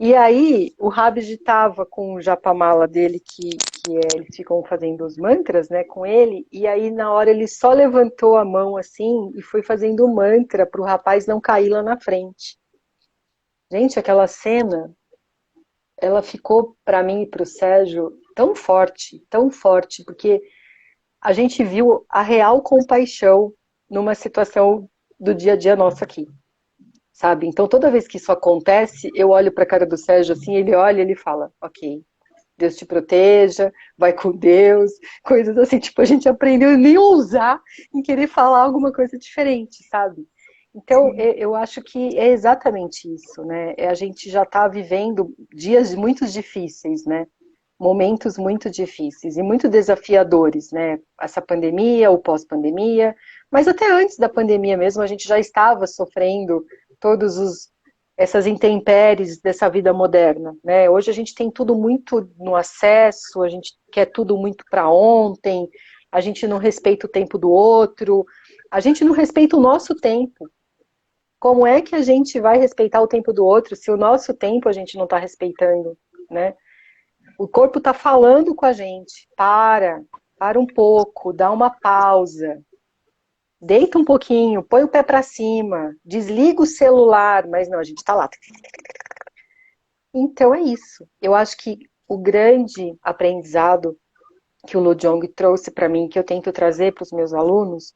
E aí o Habib estava com o japamala dele, que eles ficam fazendo os mantras, né, com ele, e aí na hora ele só levantou a mão assim e foi fazendo o mantra para o rapaz não cair lá na frente. Gente, aquela cena, ela ficou para mim e para o Sérgio tão forte, porque a gente viu a real compaixão numa situação do dia a dia nosso aqui, sabe? Então toda vez que isso acontece, eu olho para a cara do Sérgio assim, ele olha e ele fala, ok, Deus te proteja, vai com Deus, coisas assim, tipo, a gente aprendeu a nem ousar em querer falar alguma coisa diferente, sabe? Então, eu acho que é exatamente isso, né? A gente já está vivendo dias muito difíceis, né? Momentos muito difíceis e muito desafiadores, né? Essa pandemia, o pós-pandemia, mas até antes da pandemia mesmo, a gente já estava sofrendo essas intempéries dessa vida moderna, né? Hoje a gente tem tudo muito no acesso, a gente quer tudo muito para ontem, a gente não respeita o tempo do outro, a gente não respeita o nosso tempo. Como é que a gente vai respeitar o tempo do outro se o nosso tempo a gente não está respeitando, né? O corpo está falando com a gente, para um pouco, dá uma pausa, deita um pouquinho, põe o pé para cima, desliga o celular, mas não, a gente está lá. Então é isso. Eu acho que o grande aprendizado que o Lujong trouxe para mim, que eu tento trazer para os meus alunos,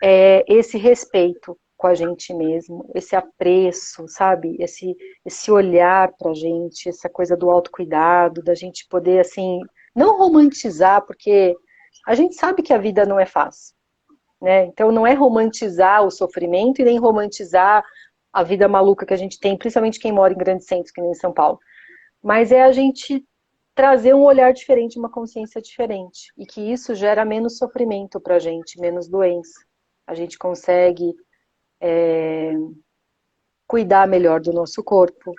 é esse respeito com a gente mesmo, esse apreço, sabe? Esse olhar pra gente, essa coisa do autocuidado, da gente poder, assim, não romantizar, porque a gente sabe que a vida não é fácil, né? Então não é romantizar o sofrimento e nem romantizar a vida maluca que a gente tem, principalmente quem mora em grandes centros, que nem em São Paulo. Mas é a gente trazer um olhar diferente, uma consciência diferente, e que isso gera menos sofrimento pra gente, menos doença. A gente consegue cuidar melhor do nosso corpo,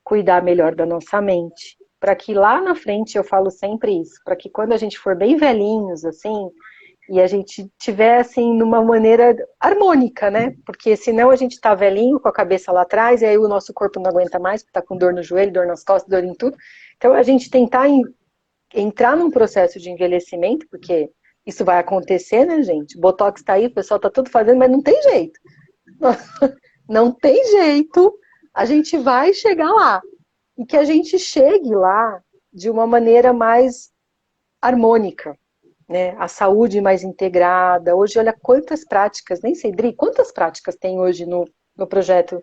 cuidar melhor da nossa mente, para que lá na frente, eu falo sempre isso, para que quando a gente for bem velhinhos, assim, e a gente tiver, assim, numa maneira harmônica, né? Porque senão a gente tá velhinho, com a cabeça lá atrás, e aí o nosso corpo não aguenta mais, porque tá com dor no joelho, dor nas costas, dor em tudo. Então a gente tentar entrar num processo de envelhecimento, porque isso vai acontecer, né, gente? Botox tá aí, o pessoal tá tudo fazendo, mas não tem jeito. Não tem jeito, a gente vai chegar lá. E que a gente chegue lá de uma maneira mais harmônica, né? A saúde mais integrada. Hoje, olha quantas práticas, nem sei, Dri, quantas práticas tem hoje no projeto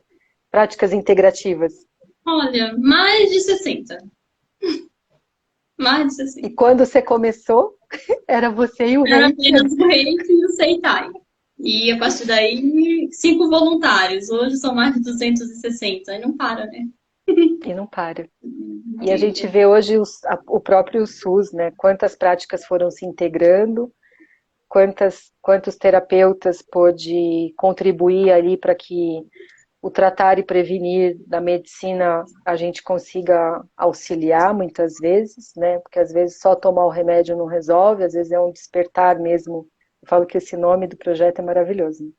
Práticas Integrativas? Olha, mais de 60. Mais de E 60. quando você começou, era você e o Era Reiki. apenas o Reiki e o Seitai. E a partir daí, 5 voluntários. Hoje são mais de 260. Aí não para, né? E não para. E a gente vê hoje o próprio SUS, né? Quantas práticas foram se integrando, quantos terapeutas pôde contribuir ali para que o tratar e prevenir da medicina a gente consiga auxiliar muitas vezes, né? Porque às vezes só tomar o remédio não resolve, às vezes é um despertar mesmo. Eu falo que esse nome do projeto é maravilhoso,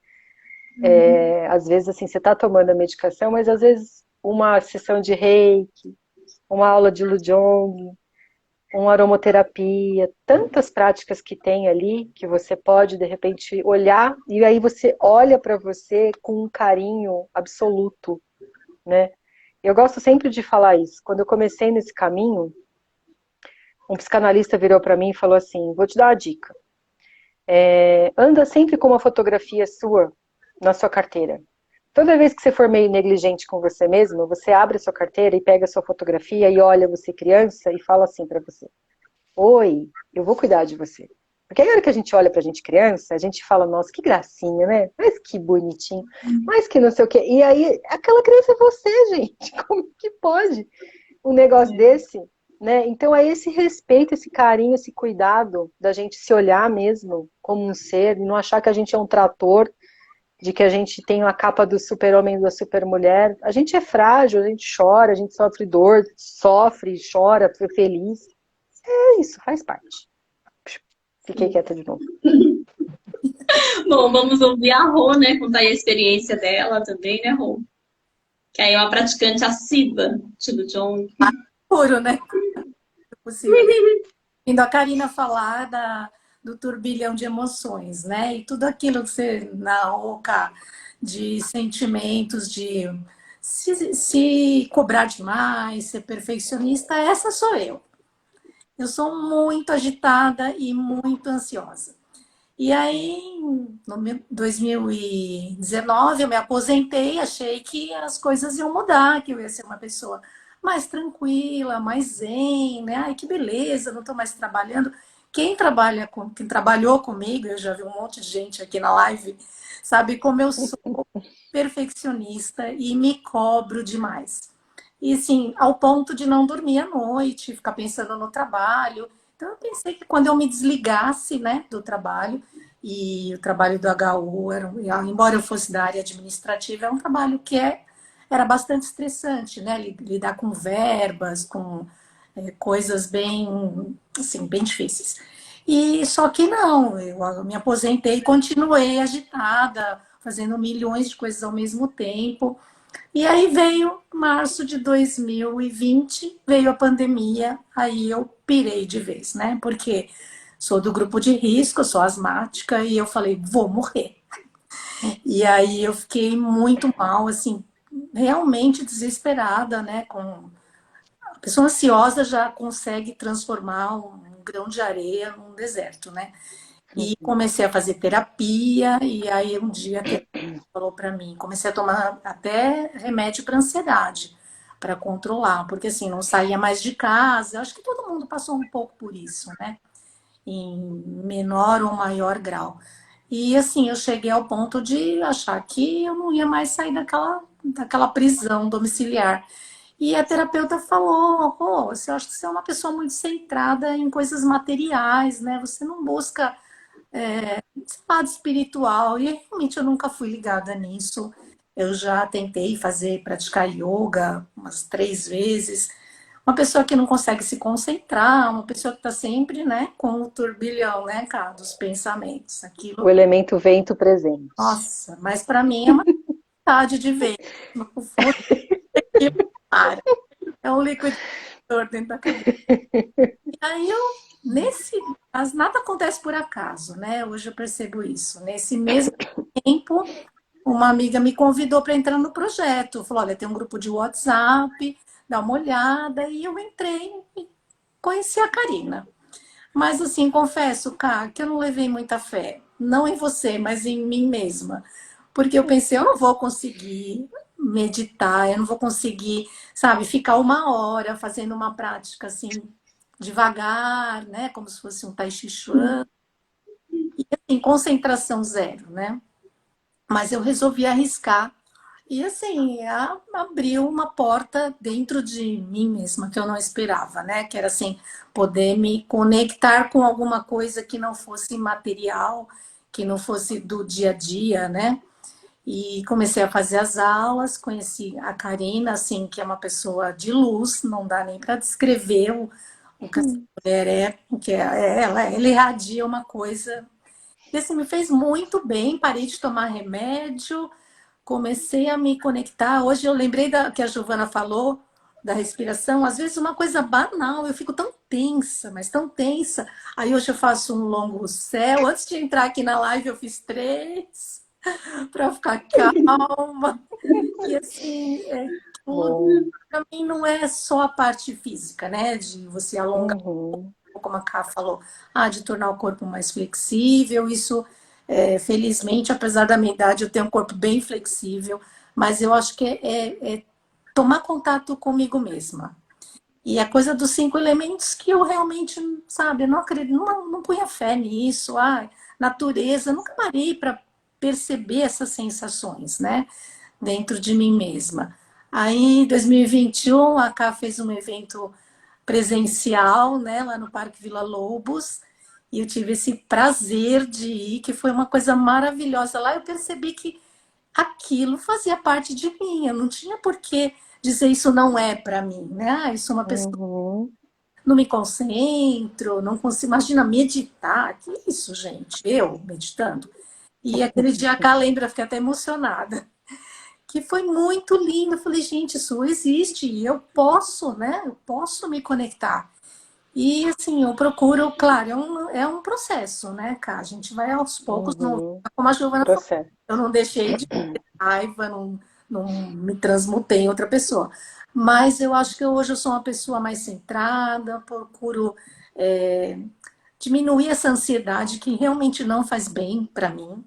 né? Às vezes assim, você está tomando a medicação, mas às vezes uma sessão de reiki, uma aula de Lujong, uma aromaterapia, tantas práticas que tem ali que você pode de repente olhar e aí você olha para você com um carinho absoluto, né? Eu gosto sempre de falar isso. Quando eu comecei nesse caminho, um psicanalista virou para mim e falou assim: vou te dar uma dica. Anda sempre com uma fotografia sua na sua carteira. Toda vez que você for meio negligente com você mesmo, você abre a sua carteira e pega a sua fotografia e olha você criança e fala assim para você: oi, eu vou cuidar de você. Porque aí, na hora que a gente olha pra gente criança, a gente fala, nossa, que gracinha, né? Mas que bonitinho, mas que não sei o quê. E aí, aquela criança é você, gente. Como que pode um negócio desse, né? Então, é esse respeito, esse carinho, esse cuidado da gente se olhar mesmo como um ser e não achar que a gente é um trator, de que a gente tem a capa do super-homem e da super-mulher. A gente é frágil, a gente chora, a gente sofre dor, sofre, chora, foi feliz. É isso, faz parte. Fiquei quieta de novo. Bom, vamos ouvir a Rô, né? Contar aí a experiência dela também, né, Rô? Que aí é uma praticante assídua de Lujong. Puro, né? Possível. Indo a Karina falar do turbilhão de emoções, né? E tudo aquilo que você narrou, Cá, de sentimentos, de se cobrar demais, ser perfeccionista, essa sou eu. Eu sou muito agitada e muito ansiosa. E aí, em 2019, eu me aposentei, achei que as coisas iam mudar, que eu ia ser uma pessoa mais tranquila, mais zen, né? Ai, que beleza, não estou mais trabalhando. Quem trabalhou comigo, eu já vi um monte de gente aqui na live, sabe como eu sou perfeccionista e me cobro demais. E assim, ao ponto de não dormir à noite, ficar pensando no trabalho. Então eu pensei que quando eu me desligasse, né, do trabalho, e o trabalho do HU, embora eu fosse da área administrativa, é um trabalho que era bastante estressante, né? Lidar com verbas, com coisas bem, assim, bem difíceis. E só que não, eu me aposentei e continuei agitada, fazendo milhões de coisas ao mesmo tempo. E aí veio março de 2020, veio a pandemia, aí eu pirei de vez, né? Porque sou do grupo de risco, sou asmática, e eu falei, vou morrer. E aí eu fiquei muito mal, assim, realmente desesperada, né? A pessoa ansiosa já consegue transformar um grão de areia num deserto, né? E comecei a fazer terapia, e aí um dia a terapeuta falou para mim, comecei a tomar até remédio para ansiedade, para controlar, porque assim, não saía mais de casa. Acho que todo mundo passou um pouco por isso, né? Em menor ou maior grau. E assim, eu cheguei ao ponto de achar que eu não ia mais sair daquela prisão domiciliar. E a terapeuta falou, oh, você acha que você é uma pessoa muito centrada em coisas materiais, né? Você não busca esse lado espiritual. E realmente eu nunca fui ligada nisso. Eu já tentei praticar yoga umas 3 vezes. Uma pessoa que não consegue se concentrar, uma pessoa que está sempre, né, com o turbilhão, né, cara, dos pensamentos. O Aquilo, elemento vento presente. nossa, mas para mim é uma vontade de ver. No fundo, para. É um liquidificador dentro da cabeça. E aí mas nada acontece por acaso, né? Hoje eu percebo isso. Nesse mesmo tempo, uma amiga me convidou para entrar no projeto. Falou, olha, tem um grupo de WhatsApp, dá uma olhada. E eu entrei e conheci a Karina. Mas assim, confesso, Cá, que eu não levei muita fé. Não em você, mas em mim mesma. Porque eu pensei, eu não vou conseguir meditar, eu não vou conseguir, sabe, ficar 1 hora fazendo uma prática assim, devagar, né? Como se fosse um Tai Chi Chuan, em concentração zero, né? Mas eu resolvi arriscar. E assim, abriu uma porta dentro de mim mesma que eu não esperava, né? Que era assim, poder me conectar com alguma coisa que não fosse material, que não fosse do dia a dia, né? E comecei a fazer as aulas, conheci a Karina, assim, que é uma pessoa de luz, não dá nem para descrever o que essa mulher é, ela irradia uma coisa. E assim, me fez muito bem, parei de tomar remédio, comecei a me conectar. Hoje eu lembrei que a Giovana falou da respiração, às vezes uma coisa banal, eu fico tão tensa, mas tão tensa. Aí hoje eu faço um longo céu. Antes de entrar aqui na live, eu fiz 3 para ficar calma. E assim, tudo Bom. para mim não é só a parte física, né? De você alongar, Uhum. como a Ká falou, de tornar o corpo mais flexível. Isso, felizmente, apesar da minha idade, eu tenho um corpo bem flexível, mas eu acho que é tomar contato comigo mesma. E a coisa dos 5 elementos que eu realmente, sabe, eu não acredito, não punha fé nisso. Natureza, eu nunca parei para perceber essas sensações, né, dentro de mim mesma. Aí, em 2021, a Cá fez um evento presencial, né, lá no Parque Vila Lobos, e eu tive esse prazer de ir, que foi uma coisa maravilhosa. Lá eu percebi que aquilo fazia parte de mim, eu não tinha por que dizer isso não é para mim, né? Isso é uma pessoa, Uhum. não me concentro, não consigo, imagina meditar, que isso, gente, eu meditando. E aquele dia a Cá lembra, fiquei até emocionada, que foi muito lindo. Eu falei, gente, isso existe e eu posso, né? Eu posso me conectar. E assim, eu procuro, claro, é um processo, né, Cá? A gente vai aos poucos, não, Uhum. como a Giovana falou, Processo. eu não deixei de ter raiva, não me transmutei em outra pessoa. Mas eu acho que hoje eu sou uma pessoa mais centrada, procuro é, diminuir essa ansiedade que realmente não faz bem para mim,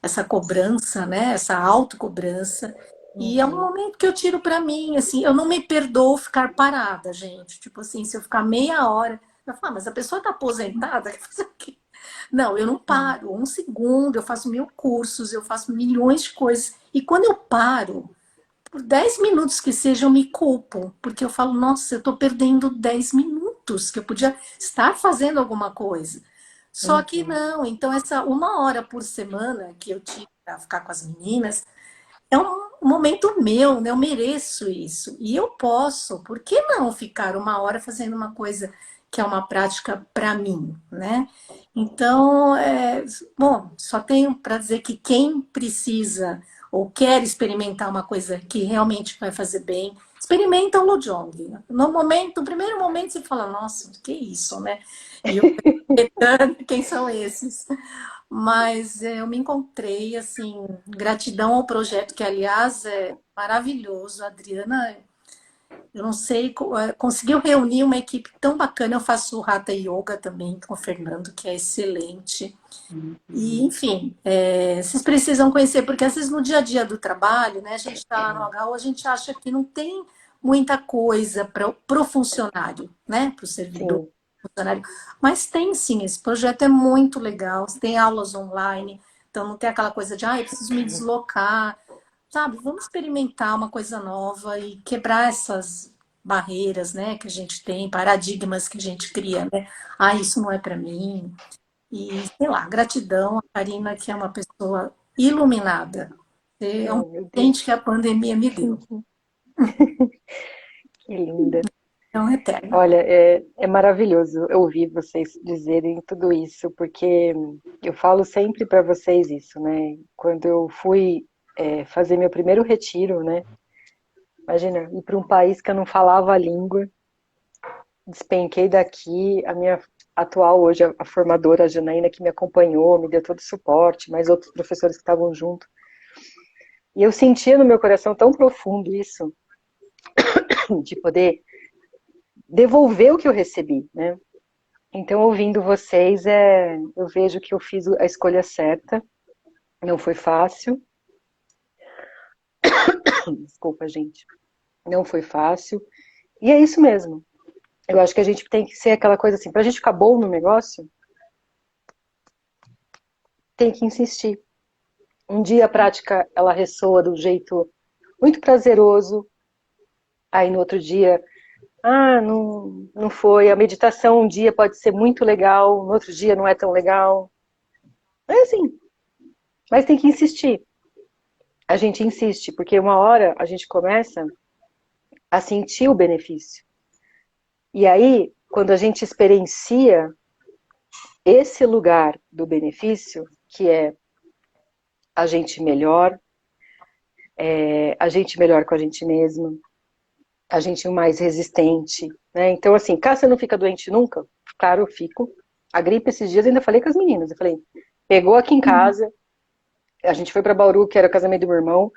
essa cobrança, né? Essa autocobrança. E é um Uhum. momento que eu tiro para mim, assim, eu não me perdoo ficar parada, gente. Tipo assim, se eu ficar meia hora, eu falo, mas a pessoa está aposentada, quer fazer o quê? Não, eu não paro. 1 segundo, eu faço 1000 cursos, eu faço milhões de coisas. E quando eu paro, por 10 minutos que seja, eu me culpo, porque eu falo, nossa, eu estou perdendo 10 minutos, que eu podia estar fazendo alguma coisa. Só que Uhum. não, então essa 1 hora por semana que eu tive para ficar com as meninas, é um momento meu, né? Eu mereço isso. E eu posso, por que não ficar 1 hora fazendo uma coisa que é uma prática para mim, né? Então, bom, só tenho para dizer que quem precisa ou quer experimentar uma coisa que realmente vai fazer bem, experimenta o Lojong. No primeiro momento você fala, nossa, que isso, né? E eu pensando, quem são esses? Mas eu me encontrei, assim, gratidão ao projeto, que aliás é maravilhoso. A Adriana, eu não sei, conseguiu reunir uma equipe tão bacana. Eu faço Hatha Yoga também com o Fernando, que é excelente. E, enfim, vocês precisam conhecer, porque às vezes no dia a dia do trabalho, né, a gente está lá no HU, a gente acha que não tem muita coisa para o funcionário, né, para o servidor Sim. funcionário. Mas tem sim, esse projeto é muito legal. Tem aulas online, então não tem aquela coisa de, eu preciso me deslocar, sabe? Vamos experimentar uma coisa nova e quebrar essas barreiras, né, que a gente tem, paradigmas que a gente cria, né? Isso não é para mim. E, sei lá, gratidão a Karina, que é uma pessoa iluminada. É um Oh, meu presente Deus. que a pandemia me deu. Que linda. É um eterno. Olha, é maravilhoso ouvir vocês dizerem tudo isso, porque eu falo sempre para vocês isso, né? Quando eu fui fazer meu primeiro retiro, né? Imagina, ir para um país que eu não falava a língua, despenquei daqui, a minha atual hoje, a formadora, a Janaína, que me acompanhou, me deu todo o suporte, mais outros professores que estavam junto. E eu sentia no meu coração tão profundo isso, de poder devolver o que eu recebi, né? Então, ouvindo vocês, eu vejo que eu fiz a escolha certa. Não foi fácil. Desculpa, gente. Não foi fácil. E é isso mesmo. Eu acho que a gente tem que ser aquela coisa assim, pra gente ficar bom no negócio, tem que insistir. Um dia a prática, ela ressoa de um jeito muito prazeroso. Aí no outro dia, não foi. A meditação um dia pode ser muito legal, no outro dia não é tão legal. É assim. Mas tem que insistir. A gente insiste, porque uma hora a gente começa a sentir o benefício. E aí, quando a gente experiencia esse lugar do benefício, que é a gente melhor, a gente melhor com a gente mesmo, a gente mais resistente, né? Então, assim, Cássia não fica doente nunca? Claro, eu fico. A gripe esses dias eu ainda falei com as meninas, eu falei, pegou aqui em casa, a gente foi para Bauru, que era o casamento do meu irmão,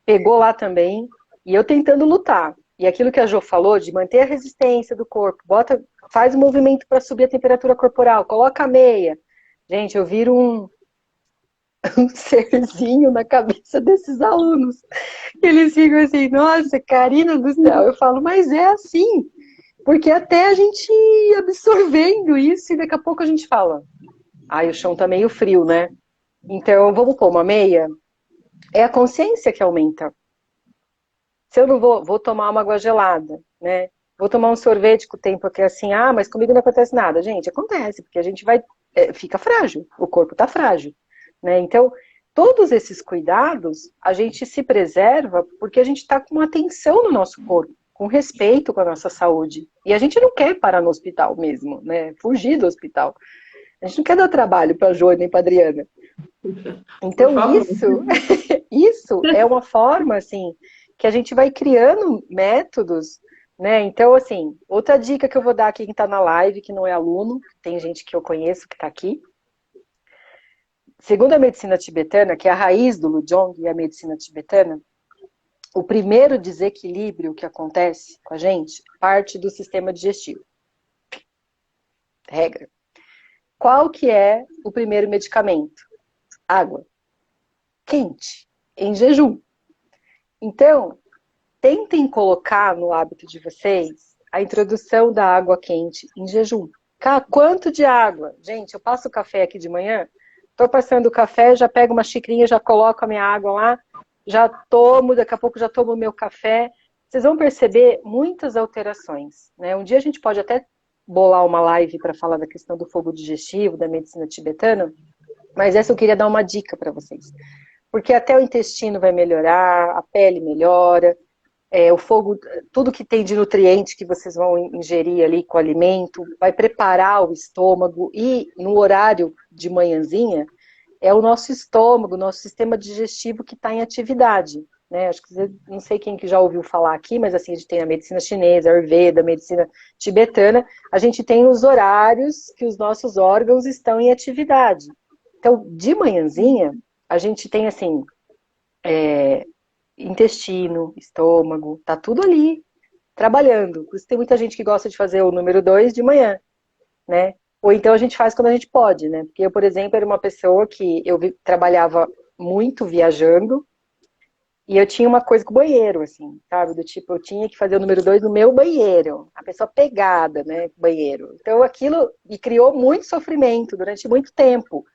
pegou lá também, e eu tentando lutar. E aquilo que a Jo falou, de manter a resistência do corpo, faz o movimento para subir a temperatura corporal, coloca a meia. Gente, eu viro um serzinho na cabeça desses alunos. Eles ficam assim, nossa, Karina do céu. Eu falo, mas é assim. Porque até a gente ir absorvendo isso e daqui a pouco a gente fala, o chão tá meio frio, né? Então, vamos pôr uma meia? É a consciência que aumenta. Se eu não vou tomar uma água gelada, né? Vou tomar um sorvete com o tempo aqui assim, mas comigo não acontece nada. Gente, acontece, porque a gente fica frágil, o corpo tá frágil, né? Então, todos esses cuidados, a gente se preserva porque a gente está com atenção no nosso corpo, com respeito com a nossa saúde. E a gente não quer parar no hospital mesmo, né? Fugir do hospital. A gente não quer dar trabalho para a Jô nem para a Adriana. Então, isso é uma forma, assim, que a gente vai criando métodos, né? Então, assim, outra dica que eu vou dar aqui quem está na live, que não é aluno, tem gente que eu conheço que está aqui. Segundo a medicina tibetana, que é a raiz do Lujong e a medicina tibetana, o primeiro desequilíbrio que acontece com a gente parte do sistema digestivo. Regra. Qual que é o primeiro medicamento? Água. Quente. Em jejum. Então, tentem colocar no hábito de vocês a introdução da água quente em jejum. Quanto de água? Gente, eu passo o café aqui de manhã, estou passando o café, já pego uma xicrinha, já coloco a minha água lá, já tomo, daqui a pouco já tomo o meu café. Vocês vão perceber muitas alterações, né? Um dia a gente pode até bolar uma live para falar da questão do fogo digestivo, da medicina tibetana, mas essa eu queria dar uma dica para vocês. Porque até o intestino vai melhorar, a pele melhora, o fogo, tudo que tem de nutriente que vocês vão ingerir ali com o alimento, vai preparar o estômago e no horário de manhãzinha, é o nosso estômago, nosso sistema digestivo que está em atividade, né? Acho que não sei quem que já ouviu falar aqui, mas assim, a gente tem a medicina chinesa, a Ayurveda, a medicina tibetana, a gente tem os horários que os nossos órgãos estão em atividade. Então, de manhãzinha, a gente tem assim, intestino, estômago, tá tudo ali, trabalhando. Por isso tem muita gente que gosta de fazer o número 2 de manhã, né? Ou então a gente faz quando a gente pode, né? Porque eu, por exemplo, era uma pessoa que trabalhava muito viajando e eu tinha uma coisa com o banheiro, assim, sabe? Do tipo, eu tinha que fazer o número 2 no meu banheiro. A pessoa pegada, né? Banheiro. Então aquilo me criou muito sofrimento durante muito tempo.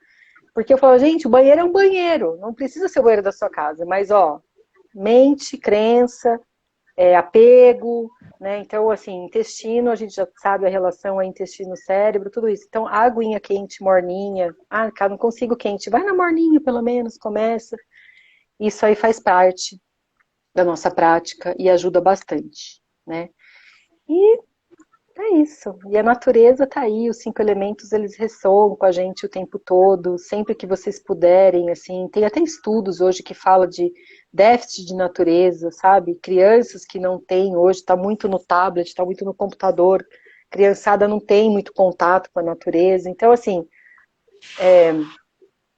Porque eu falava, gente, o banheiro é um banheiro. Não precisa ser o banheiro da sua casa. Mas, mente, crença, apego, né? Então, assim, intestino, a gente já sabe a relação intestino-cérebro, tudo isso. Então, aguinha quente, morninha. Cara, não consigo quente. Vai na morninha, pelo menos, começa. Isso aí faz parte da nossa prática e ajuda bastante, né? E é isso. E a natureza tá aí, os 5 elementos, eles ressoam com a gente o tempo todo, sempre que vocês puderem, assim. Tem até estudos hoje que falam de déficit de natureza, sabe? Crianças que não têm hoje, tá muito no tablet, tá muito no computador. Criançada não tem muito contato com a natureza. Então, assim,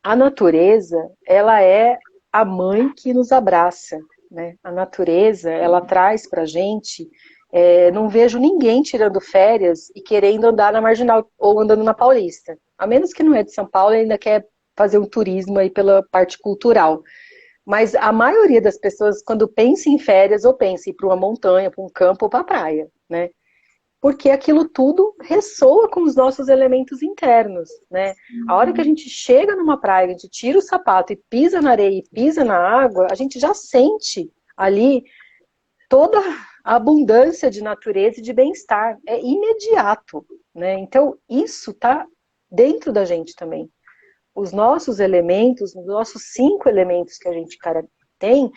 a natureza, ela é a mãe que nos abraça, né? A natureza, ela traz pra gente Não vejo ninguém tirando férias e querendo andar na Marginal ou andando na Paulista. A menos que não é de São Paulo e ainda quer fazer um turismo aí pela parte cultural. Mas a maioria das pessoas, quando pensa em férias, ou pensa em ir para uma montanha, para um campo ou para a praia, né? Porque aquilo tudo ressoa com os nossos elementos internos, né? A hora que a gente chega numa praia, a gente tira o sapato e pisa na areia e pisa na água, a gente já sente ali toda a abundância de natureza e de bem-estar. É imediato, né? Então, isso está dentro da gente também. Os nossos elementos, os nossos 5 elementos que a gente tem,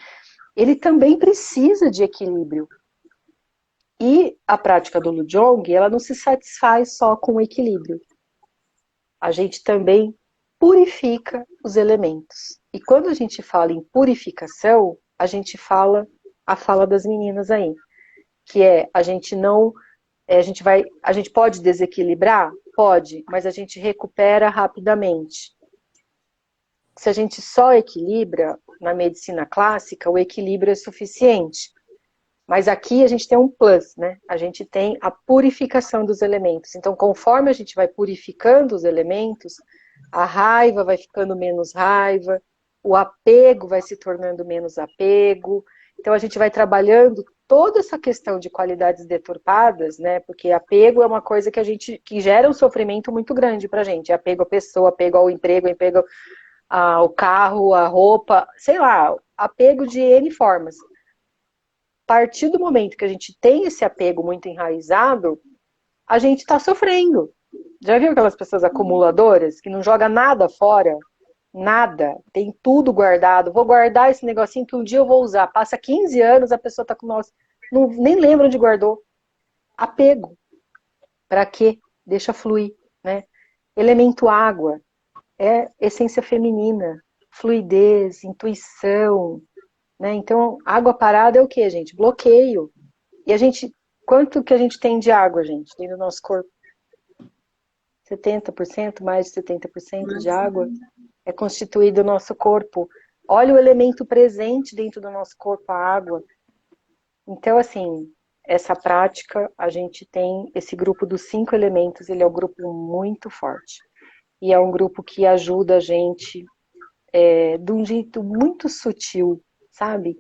ele também precisa de equilíbrio. E a prática do Lujong, ela não se satisfaz só com o equilíbrio. A gente também purifica os elementos. E quando a gente fala em purificação, a gente fala a fala das meninas aí, que é a gente não, a gente pode desequilibrar? Pode, mas a gente recupera rapidamente. Se a gente só equilibra, na medicina clássica, o equilíbrio é suficiente. Mas aqui a gente tem um plus, né? A gente tem a purificação dos elementos. Então, conforme a gente vai purificando os elementos, a raiva vai ficando menos raiva, o apego vai se tornando menos apego. Então, a gente vai trabalhando toda essa questão de qualidades deturpadas, né? Porque apego é uma coisa que gera um sofrimento muito grande pra gente. Apego à pessoa, apego ao emprego, apego ao carro, à roupa, sei lá, apego de N formas. A partir do momento que a gente tem esse apego muito enraizado, a gente está sofrendo. Já viu aquelas pessoas acumuladoras que não joga nada fora? Nada. Tem tudo guardado. Vou guardar esse negocinho que um dia eu vou usar. Passa 15 anos, a pessoa está com nós. Nem lembra onde guardou. Apego. Para quê? Deixa fluir, né? Elemento água é essência feminina, fluidez, intuição, né? Então, água parada é o que, gente? Bloqueio. E quanto que a gente tem de água, gente, dentro do nosso corpo? 70%, mais de 70% de água é constituído o nosso corpo. Olha o elemento presente dentro do nosso corpo, a água. Então, assim, essa prática, a gente tem esse grupo dos 5 elementos, ele é um grupo muito forte. E é um grupo que ajuda a gente de um jeito muito sutil, sabe?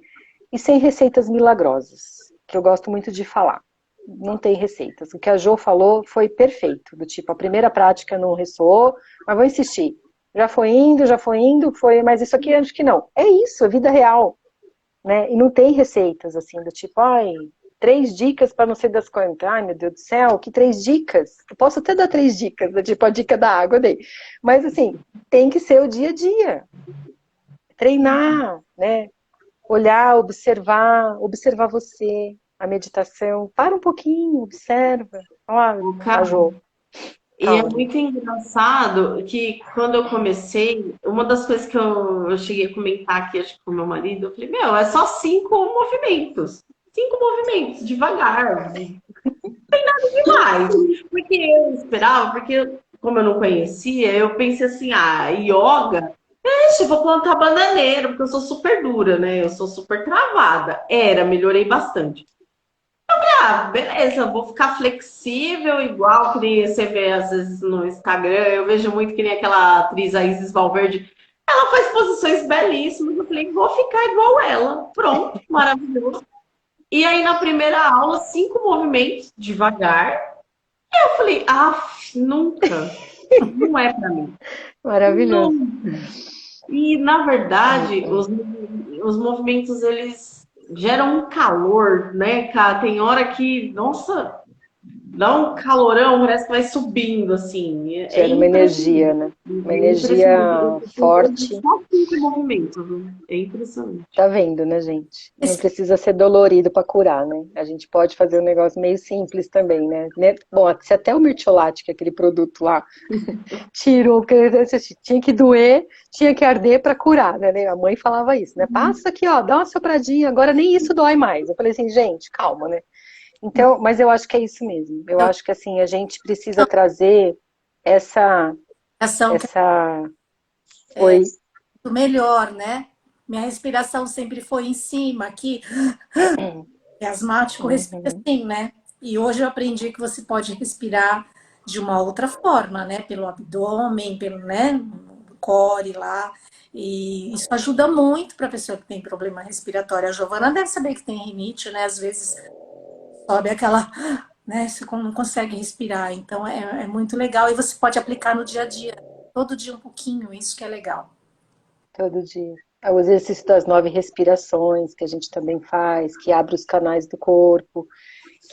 E sem receitas milagrosas, que eu gosto muito de falar. Não tem receitas. O que a Jo falou foi perfeito, do tipo, a primeira prática não ressoou, mas vou insistir. Já foi indo, mas isso aqui acho que não. É isso, é vida real, né? E não tem receitas, assim, do tipo, 3 dicas para não sei das quantas. Ai, meu Deus do céu, que 3 dicas? Eu posso até dar 3 dicas, tipo a dica da água dei. Mas, assim, tem que ser o dia a dia. Treinar, né? Olhar, observar você, a meditação. Para um pouquinho, observa. Olha, a Jo. E é muito engraçado que quando eu comecei, uma das coisas que eu cheguei a comentar aqui, acho que com meu marido, eu falei, é só 5 movimentos. 5 movimentos, devagar. Não tem nada demais. Porque eu esperava, porque como eu não conhecia, eu pensei assim, yoga, eu vou plantar bananeira, porque eu sou super dura, né? Eu sou super travada. Melhorei bastante. Beleza, vou ficar flexível, igual que nem você vê às vezes no Instagram. Eu vejo muito que nem aquela atriz, a Isis Valverde. Ela faz posições belíssimas. Eu falei, vou ficar igual ela. Pronto, maravilhoso. E aí, na primeira aula, 5 movimentos, devagar. E eu falei, nunca. Não é pra mim. Maravilhoso. Não. E, na verdade, os movimentos, eles geram um calor, né, cara? Tem hora que, nossa, dá um calorão, parece que vai subindo, assim. Gera uma energia, né? Uma energia forte. Só 5 movimentos, né? É impressionante. Tá vendo, né, gente? Não precisa ser dolorido para curar, né? A gente pode fazer um negócio meio simples também, né? Bom, se até o Mirtiolate, que é aquele produto lá, tirou, porque tinha que doer, tinha que arder para curar, né? A mãe falava isso, né? Passa aqui, ó, dá uma sopradinha, agora nem isso dói mais. Eu falei assim, gente, calma, né? Então, mas eu acho que é isso mesmo. Eu acho que, assim, a gente precisa trazer essa Oi. Melhor, né? Minha respiração sempre foi em cima, aqui. É asmático respira Uhum. assim, né? E hoje eu aprendi que você pode respirar de uma outra forma, né? Pelo abdômen, pelo, né? Core lá. E isso ajuda muito para a pessoa que tem problema respiratório. A Giovana deve saber que tem rinite, né? Às vezes sobe aquela, né? Você não consegue respirar. Então é muito legal. E você pode aplicar no dia a dia, todo dia um pouquinho, isso que é legal. Todo dia. É o exercício das 9 respirações que a gente também faz, que abre os canais do corpo,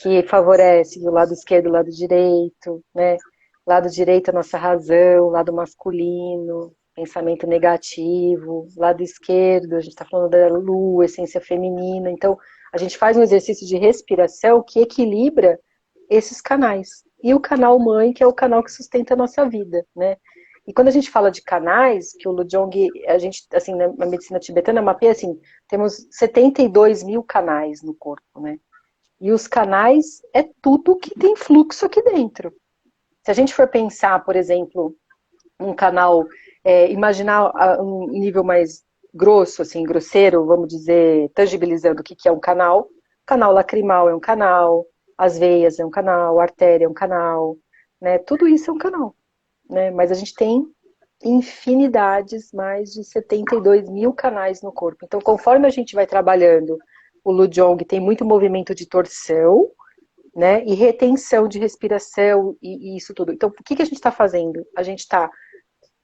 que favorece o lado esquerdo e o lado direito, né? Lado direito a nossa razão, lado masculino, pensamento negativo, lado esquerdo, a gente está falando da lua, essência feminina. Então, a gente faz um exercício de respiração que equilibra esses canais. E o canal mãe, que é o canal que sustenta a nossa vida, né? E quando a gente fala de canais, que o Lojong, a gente, assim, na medicina tibetana, mapeia assim, temos 72 mil canais no corpo, né? E os canais é tudo que tem fluxo aqui dentro. Se a gente for pensar, por exemplo, um canal, imaginar um nível mais grosso, assim, grosseiro, vamos dizer, tangibilizando o que é um canal. Canal lacrimal é um canal, as veias é um canal, a artéria é um canal, né? Tudo isso é um canal, né? Mas a gente tem infinidades, mais de 72 mil canais no corpo. Então, conforme a gente vai trabalhando, o Lujong tem muito movimento de torção, né? E retenção de respiração e isso tudo. Então, o que a gente está fazendo? A gente está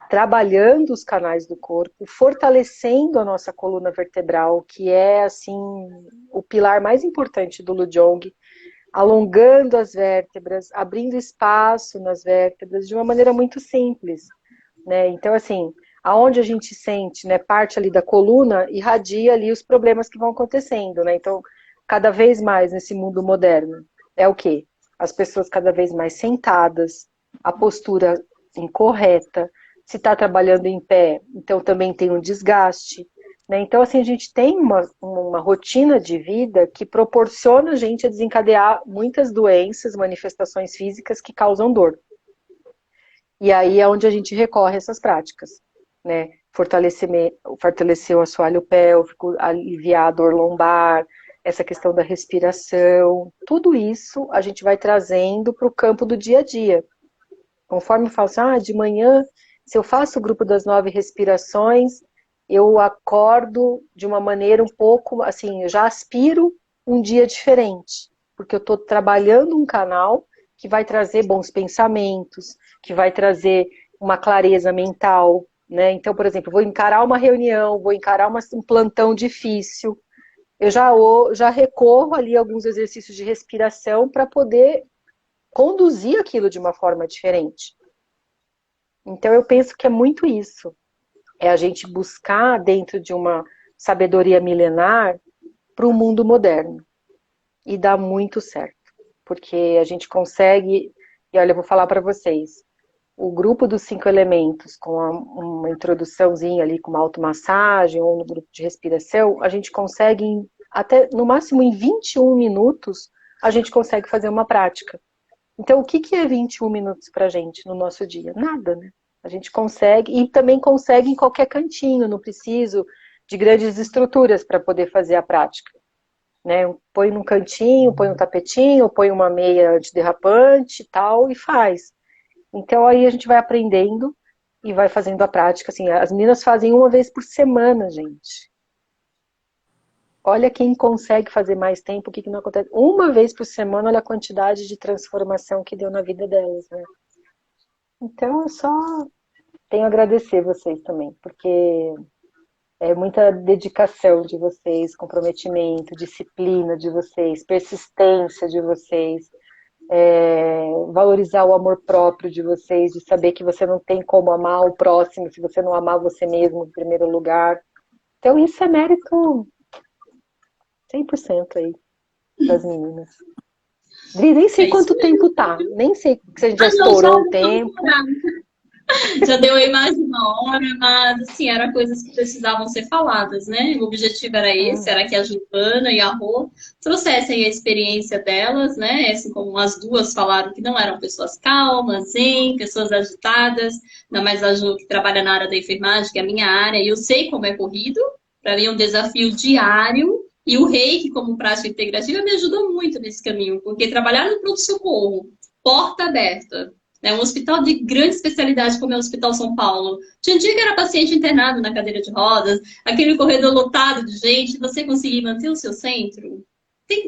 trabalhando os canais do corpo, fortalecendo a nossa coluna vertebral, que é, assim, o pilar mais importante do Lujong, alongando as vértebras, abrindo espaço nas vértebras de uma maneira muito simples, né? Então, assim, aonde a gente sente, né, parte ali da coluna, irradia ali os problemas que vão acontecendo, né? Então, cada vez mais nesse mundo moderno, é o quê? As pessoas cada vez mais sentadas, a postura incorreta, se está trabalhando em pé, então também tem um desgaste, né? Então, assim, a gente tem uma rotina de vida que proporciona a gente a desencadear muitas doenças, manifestações físicas que causam dor. E aí é onde a gente recorre a essas práticas, né? Fortalecer o assoalho pélvico, aliviar a dor lombar, essa questão da respiração, tudo isso a gente vai trazendo para o campo do dia a dia. Conforme eu falo assim, de manhã, se eu faço o grupo das 9 respirações, eu acordo de uma maneira um pouco, assim, eu já aspiro um dia diferente, porque eu estou trabalhando um canal que vai trazer bons pensamentos, que vai trazer uma clareza mental, né? Então, por exemplo, vou encarar uma reunião, vou encarar um plantão difícil, eu já recorro ali a alguns exercícios de respiração para poder conduzir aquilo de uma forma diferente. Então, eu penso que é muito isso. É a gente buscar dentro de uma sabedoria milenar para o mundo moderno. E dá muito certo. Porque a gente consegue... E olha, eu vou falar para vocês. O grupo dos 5 elementos, com uma introduçãozinha ali, com uma automassagem ou no grupo de respiração, a gente consegue, até no máximo em 21 minutos, a gente consegue fazer uma prática. Então, o que é 21 minutos pra gente no nosso dia? Nada, né? A gente consegue, e também consegue em qualquer cantinho, não preciso de grandes estruturas para poder fazer a prática. Né? Põe num cantinho, põe um tapetinho, põe uma meia antiderrapante e tal, e faz. Então, aí a gente vai aprendendo e vai fazendo a prática. Assim, as meninas fazem uma vez por semana, gente. Olha quem consegue fazer mais tempo, o que não acontece. Uma vez por semana, olha a quantidade de transformação que deu na vida delas, né? Então, eu só tenho a agradecer vocês também, porque é muita dedicação de vocês, comprometimento, disciplina de vocês, persistência de vocês, valorizar o amor próprio de vocês, de saber que você não tem como amar o próximo se você não amar você mesmo em primeiro lugar. Então, isso é mérito 100% aí das meninas. Dri, nem sei quanto tempo tá. Nem sei se a gente já estourou o tempo. Já deu aí mais de uma hora, mas assim, eram coisas que precisavam ser faladas, né? O objetivo era esse, era que a Giovana e a Rô trouxessem a experiência delas, né? Assim como as duas falaram que não eram pessoas calmas, zen, pessoas agitadas, ainda mais a Ju que trabalha na área da enfermagem, que é a minha área, e eu sei como é corrido, para mim é um desafio diário, E o Reiki, como prática integrativa, me ajudou muito nesse caminho, porque trabalhar no pronto-socorro, porta aberta, né, um hospital de grande especialidade como é o Hospital São Paulo. Tinha um dia que era paciente internado na cadeira de rodas, aquele corredor lotado de gente, você conseguir manter o seu centro,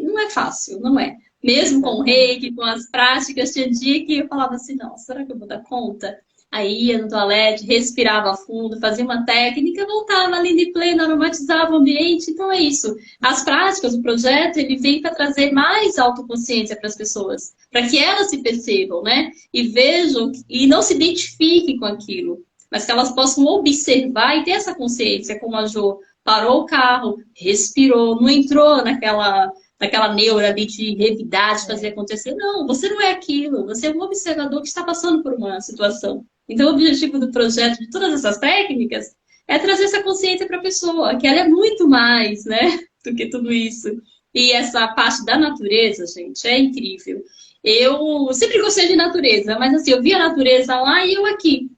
não é fácil, não é. Mesmo com o reiki, com as práticas, tinha dia que eu falava assim, não, será que eu vou dar conta? Aí ia no toalete, respirava fundo, fazia uma técnica, voltava ali de pleno, aromatizava o ambiente. Então é isso. As práticas, o projeto, ele vem para trazer mais autoconsciência para as pessoas, para que elas se percebam, né? E vejam, e não se identifiquem com aquilo, mas que elas possam observar e ter essa consciência, como a Jo parou o carro, respirou, não entrou naquela neura ali de revidar, de fazer acontecer. Não, você não é aquilo, você é um observador que está passando por uma situação. Então, o objetivo do projeto, de todas essas técnicas, é trazer essa consciência para a pessoa, que ela é muito mais, né, do que tudo isso. E essa parte da natureza, gente, é incrível. Eu sempre gostei de natureza, mas assim, eu vi a natureza lá e eu aqui,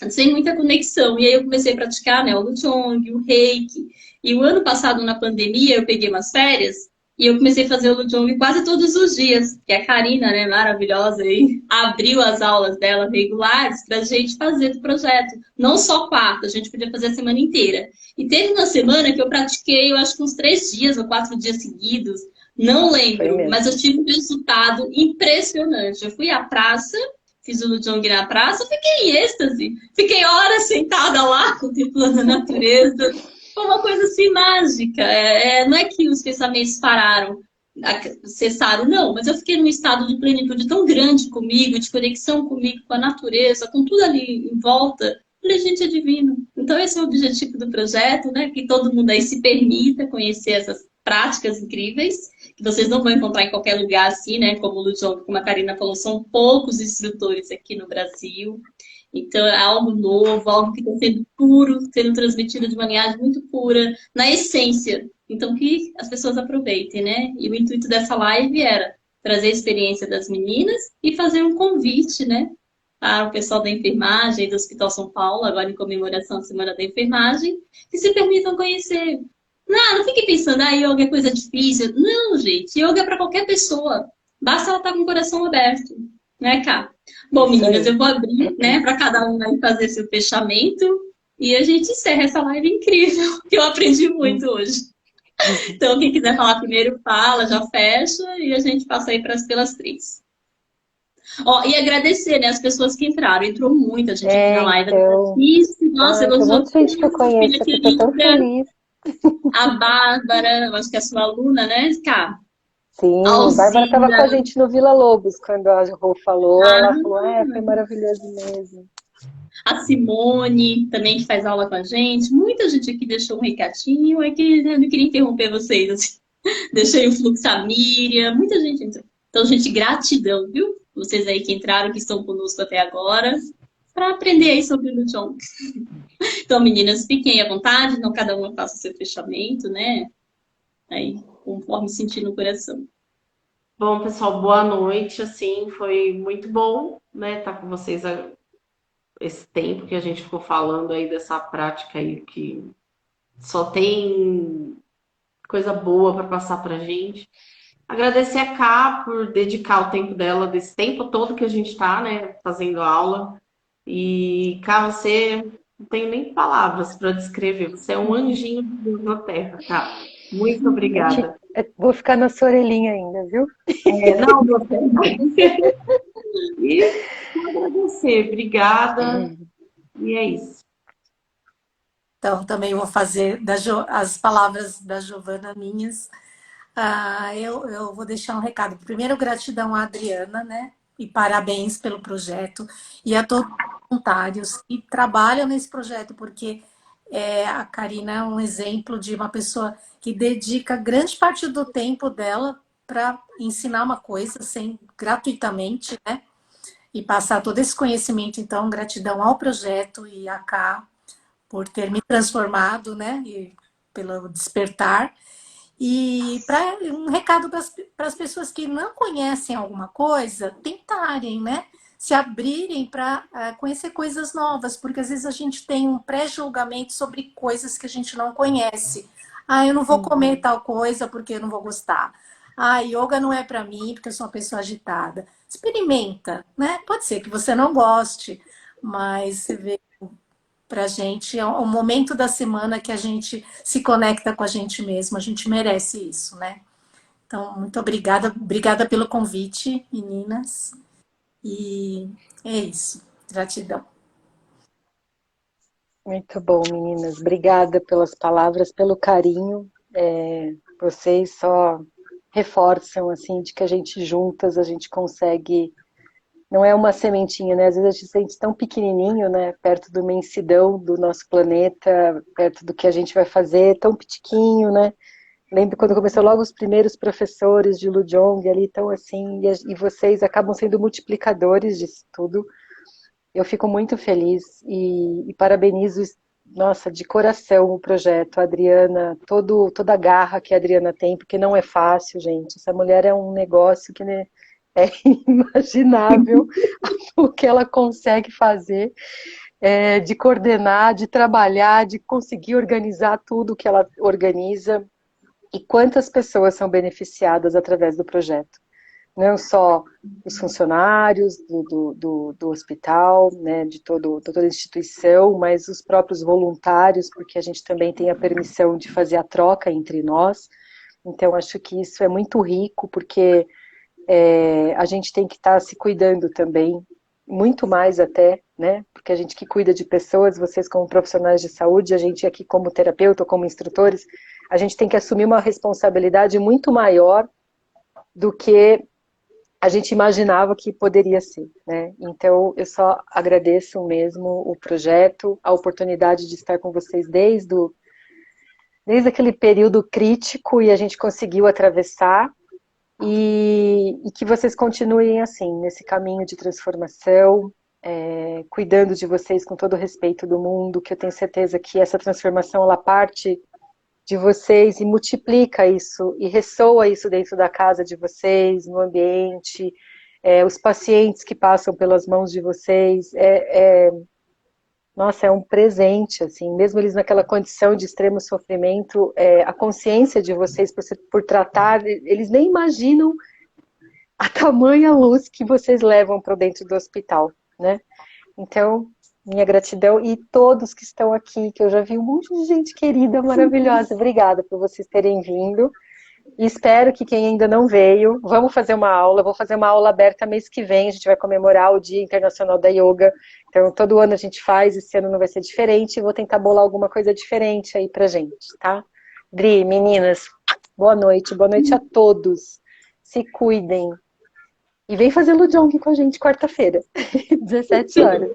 sem muita conexão. E aí eu comecei a praticar, né, o Lutong, o Reiki. E o ano passado, na pandemia, eu peguei umas férias e eu comecei a fazer o Lutong quase todos os dias. Que a Karina, né, maravilhosa, aí, abriu as aulas dela regulares para a gente fazer do projeto. Não só quarta, a gente podia fazer a semana inteira. E teve uma semana que eu pratiquei, eu acho que uns 3 dias ou 4 dias seguidos. Não lembro, mas eu tive um resultado impressionante. Eu fui à praça, fiz o Lutong na praça, fiquei em êxtase. Fiquei horas sentada lá, contemplando a natureza. Foi uma coisa assim mágica. Não é que os pensamentos pararam, cessaram, não. Mas eu fiquei num estado de plenitude tão grande comigo, de conexão comigo, com a natureza, com tudo ali em volta. Falei, gente, é divino. Então esse é o objetivo do projeto, né? Que todo mundo aí se permita conhecer essas práticas incríveis, que vocês não vão encontrar em qualquer lugar assim, né? Como o Lutong, como a Karina falou, são poucos instrutores aqui no Brasil. Então, é algo novo, algo que está sendo puro, sendo transmitido de uma linhagem muito pura, na essência. Então, que as pessoas aproveitem, né? E o intuito dessa live era trazer a experiência das meninas e fazer um convite, né? Para o pessoal da enfermagem, do Hospital São Paulo, agora em comemoração da Semana da Enfermagem, que se permitam conhecer. Não fique pensando, yoga é coisa difícil. Não, gente, yoga é para qualquer pessoa. Basta ela estar com o coração aberto, né, Cá? Bom, meninas, eu vou abrir, né, para cada um aí fazer seu fechamento e a gente encerra essa live incrível, que eu aprendi muito hoje. Então, quem quiser falar primeiro, fala, já fecha e a gente passa aí pelas 3. E agradecer, né, as pessoas que entraram. Entrou muita gente aqui na live. Então, Nossa, tem elogiou muita gente que eu conheço aqui, tô tão feliz. A Bárbara, acho que é a sua aluna, né, Cá? Sim, a Bárbara estava com a gente no Vila Lobos, quando a Rô falou. Ela falou, foi maravilhoso mesmo. A Simone, também, que faz aula com a gente. Muita gente aqui deixou um recadinho. É que eu não queria interromper vocês. Assim. Deixei o fluxo, a Miriam. Muita gente entrou. Então, gente, gratidão, viu? Vocês aí que entraram, que estão conosco até agora, para aprender aí sobre o Lutong. Então, meninas, fiquem à vontade. Não cada uma faça o seu fechamento, né? Aí, conforme sentir no coração. Bom, pessoal, boa noite. Assim, foi muito bom, né, estar com vocês esse tempo que a gente ficou falando aí dessa prática aí que só tem coisa boa para passar pra gente. Agradecer a Ká por dedicar o tempo dela, desse tempo todo que a gente está, né, fazendo aula. E, Ká, você não tenho nem palavras para descrever. Você é um anjinho de Deus na Terra, Ká. Muito obrigada. Vou ficar na sua orelhinha ainda, viu? Não, você. E agradecer, obrigada. E é isso. Então, também vou fazer as palavras da Giovana minhas. Eu vou deixar um recado. Primeiro, gratidão à Adriana, né? E parabéns pelo projeto. E a todos os voluntários que trabalham nesse projeto, porque a Karina é um exemplo de uma pessoa que dedica grande parte do tempo dela para ensinar uma coisa gratuitamente, né? E passar todo esse conhecimento. Então, gratidão ao projeto e a Ká por ter me transformado, né? E pelo despertar. E um recado para as pessoas que não conhecem alguma coisa, tentarem, né? Se abrirem para conhecer coisas novas, porque às vezes a gente tem um pré-julgamento sobre coisas que a gente não conhece. Ah, eu não vou comer tal coisa porque eu não vou gostar. Ah, yoga não é para mim porque eu sou uma pessoa agitada. Experimenta, né? Pode ser que você não goste, mas você vê, pra gente é um momento da semana que a gente se conecta com a gente mesmo, a gente merece isso, né? Então, muito obrigada, obrigada pelo convite, meninas. E é isso. Gratidão. Muito bom, meninas. Obrigada pelas palavras, pelo carinho. Vocês só reforçam assim de que a gente juntas a gente consegue. Não é uma sementinha, né? Às vezes a gente se sente tão pequenininho, né? Perto da imensidão do nosso planeta, perto do que a gente vai fazer, tão pitiquinho, né? Lembro quando começou logo os primeiros professores de Lujong ali, tão assim, e vocês acabam sendo multiplicadores disso tudo. Eu fico muito feliz e parabenizo, nossa, de coração o projeto. A Adriana, toda a garra que a Adriana tem, porque não é fácil, gente. Essa mulher é um negócio que né, é inimaginável o que ela consegue fazer, de coordenar, de trabalhar, de conseguir organizar tudo que ela organiza. E quantas pessoas são beneficiadas através do projeto. Não só os funcionários do hospital, né, de toda a instituição, mas os próprios voluntários, porque a gente também tem a permissão de fazer a troca entre nós. Então, acho que isso é muito rico, porque a gente tem que estar se cuidando também, muito mais até, né, porque a gente que cuida de pessoas, vocês como profissionais de saúde, a gente aqui como terapeuta, como instrutores, a gente tem que assumir uma responsabilidade muito maior do que a gente imaginava que poderia ser, né? Então, eu só agradeço mesmo o projeto, a oportunidade de estar com vocês desde aquele período crítico e a gente conseguiu atravessar e que vocês continuem assim, nesse caminho de transformação, cuidando de vocês com todo o respeito do mundo, que eu tenho certeza que essa transformação, ela parte de vocês e multiplica isso e ressoa isso dentro da casa de vocês, no ambiente, os pacientes que passam pelas mãos de vocês, nossa, é um presente, assim, mesmo eles naquela condição de extremo sofrimento, a consciência de vocês por tratar, eles nem imaginam a tamanha luz que vocês levam para dentro do hospital, né? Então, minha gratidão e todos que estão aqui, que eu já vi um monte de gente querida, maravilhosa. Obrigada por vocês terem vindo. E espero que quem ainda não veio, vamos fazer uma aula. Vou fazer uma aula aberta mês que vem. A gente vai comemorar o Dia Internacional da Yoga. Então, todo ano a gente faz, esse ano não vai ser diferente. Vou tentar bolar alguma coisa diferente aí pra gente, tá? Dri, meninas, boa noite a todos. Se cuidem. E vem fazer Lujong com a gente quarta-feira, 17 horas.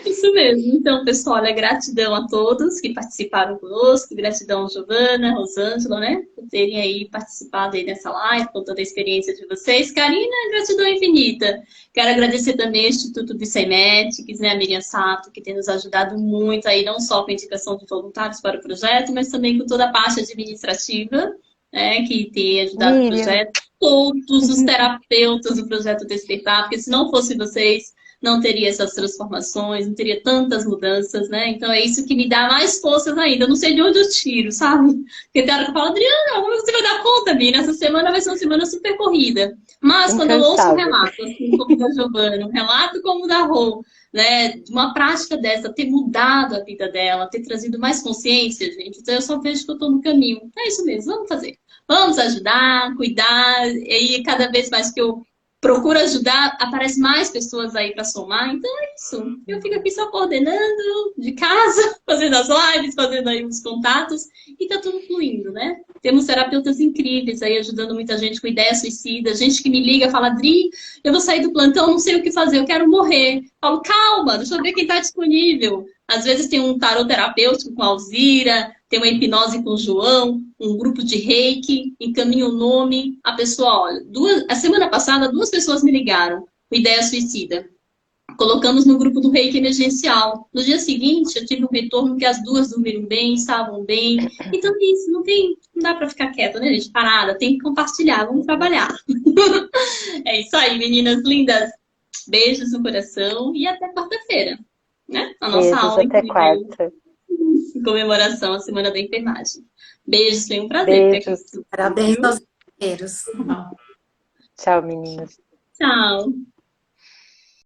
Isso mesmo. Então, pessoal, olha, gratidão a todos que participaram conosco, gratidão Giovana, Rosângela, né, por terem aí participado aí dessa live, com toda a experiência de vocês. Karina, gratidão infinita. Quero agradecer também ao Instituto Bicemetics, né, a Miriam Sato, que tem nos ajudado muito aí, não só com a indicação de voluntários para o projeto, mas também com toda a parte administrativa, né, que tem ajudado o projeto. Todos os terapeutas do Projeto Despertar, porque se não fosse vocês, não teria essas transformações, não teria tantas mudanças, né? Então é isso que me dá mais forças ainda. Eu não sei de onde eu tiro, sabe? Porque tem hora que eu falo, Adriana, como você vai dar conta, Mina? Essa semana vai ser uma semana super corrida. Mas quando eu ouço um relato, assim como o da Giovana, um relato como o da Rô, né? De uma prática dessa, ter mudado a vida dela, ter trazido mais consciência, gente. Então eu só vejo que eu tô no caminho. É isso mesmo, vamos fazer. Vamos ajudar, cuidar, e aí cada vez mais que eu procuro ajudar, aparece mais pessoas aí para somar, então é isso. Eu fico aqui só coordenando de casa, fazendo as lives, fazendo aí os contatos, e tá tudo fluindo, né? Temos terapeutas incríveis aí ajudando muita gente com ideia suicida, gente que me liga, fala, Adri, eu vou sair do plantão, não sei o que fazer, eu quero morrer. Falo, calma, deixa eu ver quem tá disponível. Às vezes tem um tarot terapêutico com a Alzira, tem uma hipnose com o João, um grupo de reiki, encaminha o nome. A pessoa, olha, a semana passada, 2 pessoas me ligaram com ideia suicida. Colocamos no grupo do reiki emergencial. No dia seguinte, eu tive um retorno que as 2 dormiram bem, estavam bem. Então, isso não dá pra ficar quieta, né, gente? Parada, tem que compartilhar, vamos trabalhar. É isso aí, meninas lindas. Beijos no coração e até quarta-feira, né? A nossa Beijos, aula até incrível. quarta. em comemoração à Semana da Enfermagem. Beijos, foi um prazer ficar Beijos. aqui. Parabéns aos enfermeiros. Tchau, meninas. Tchau.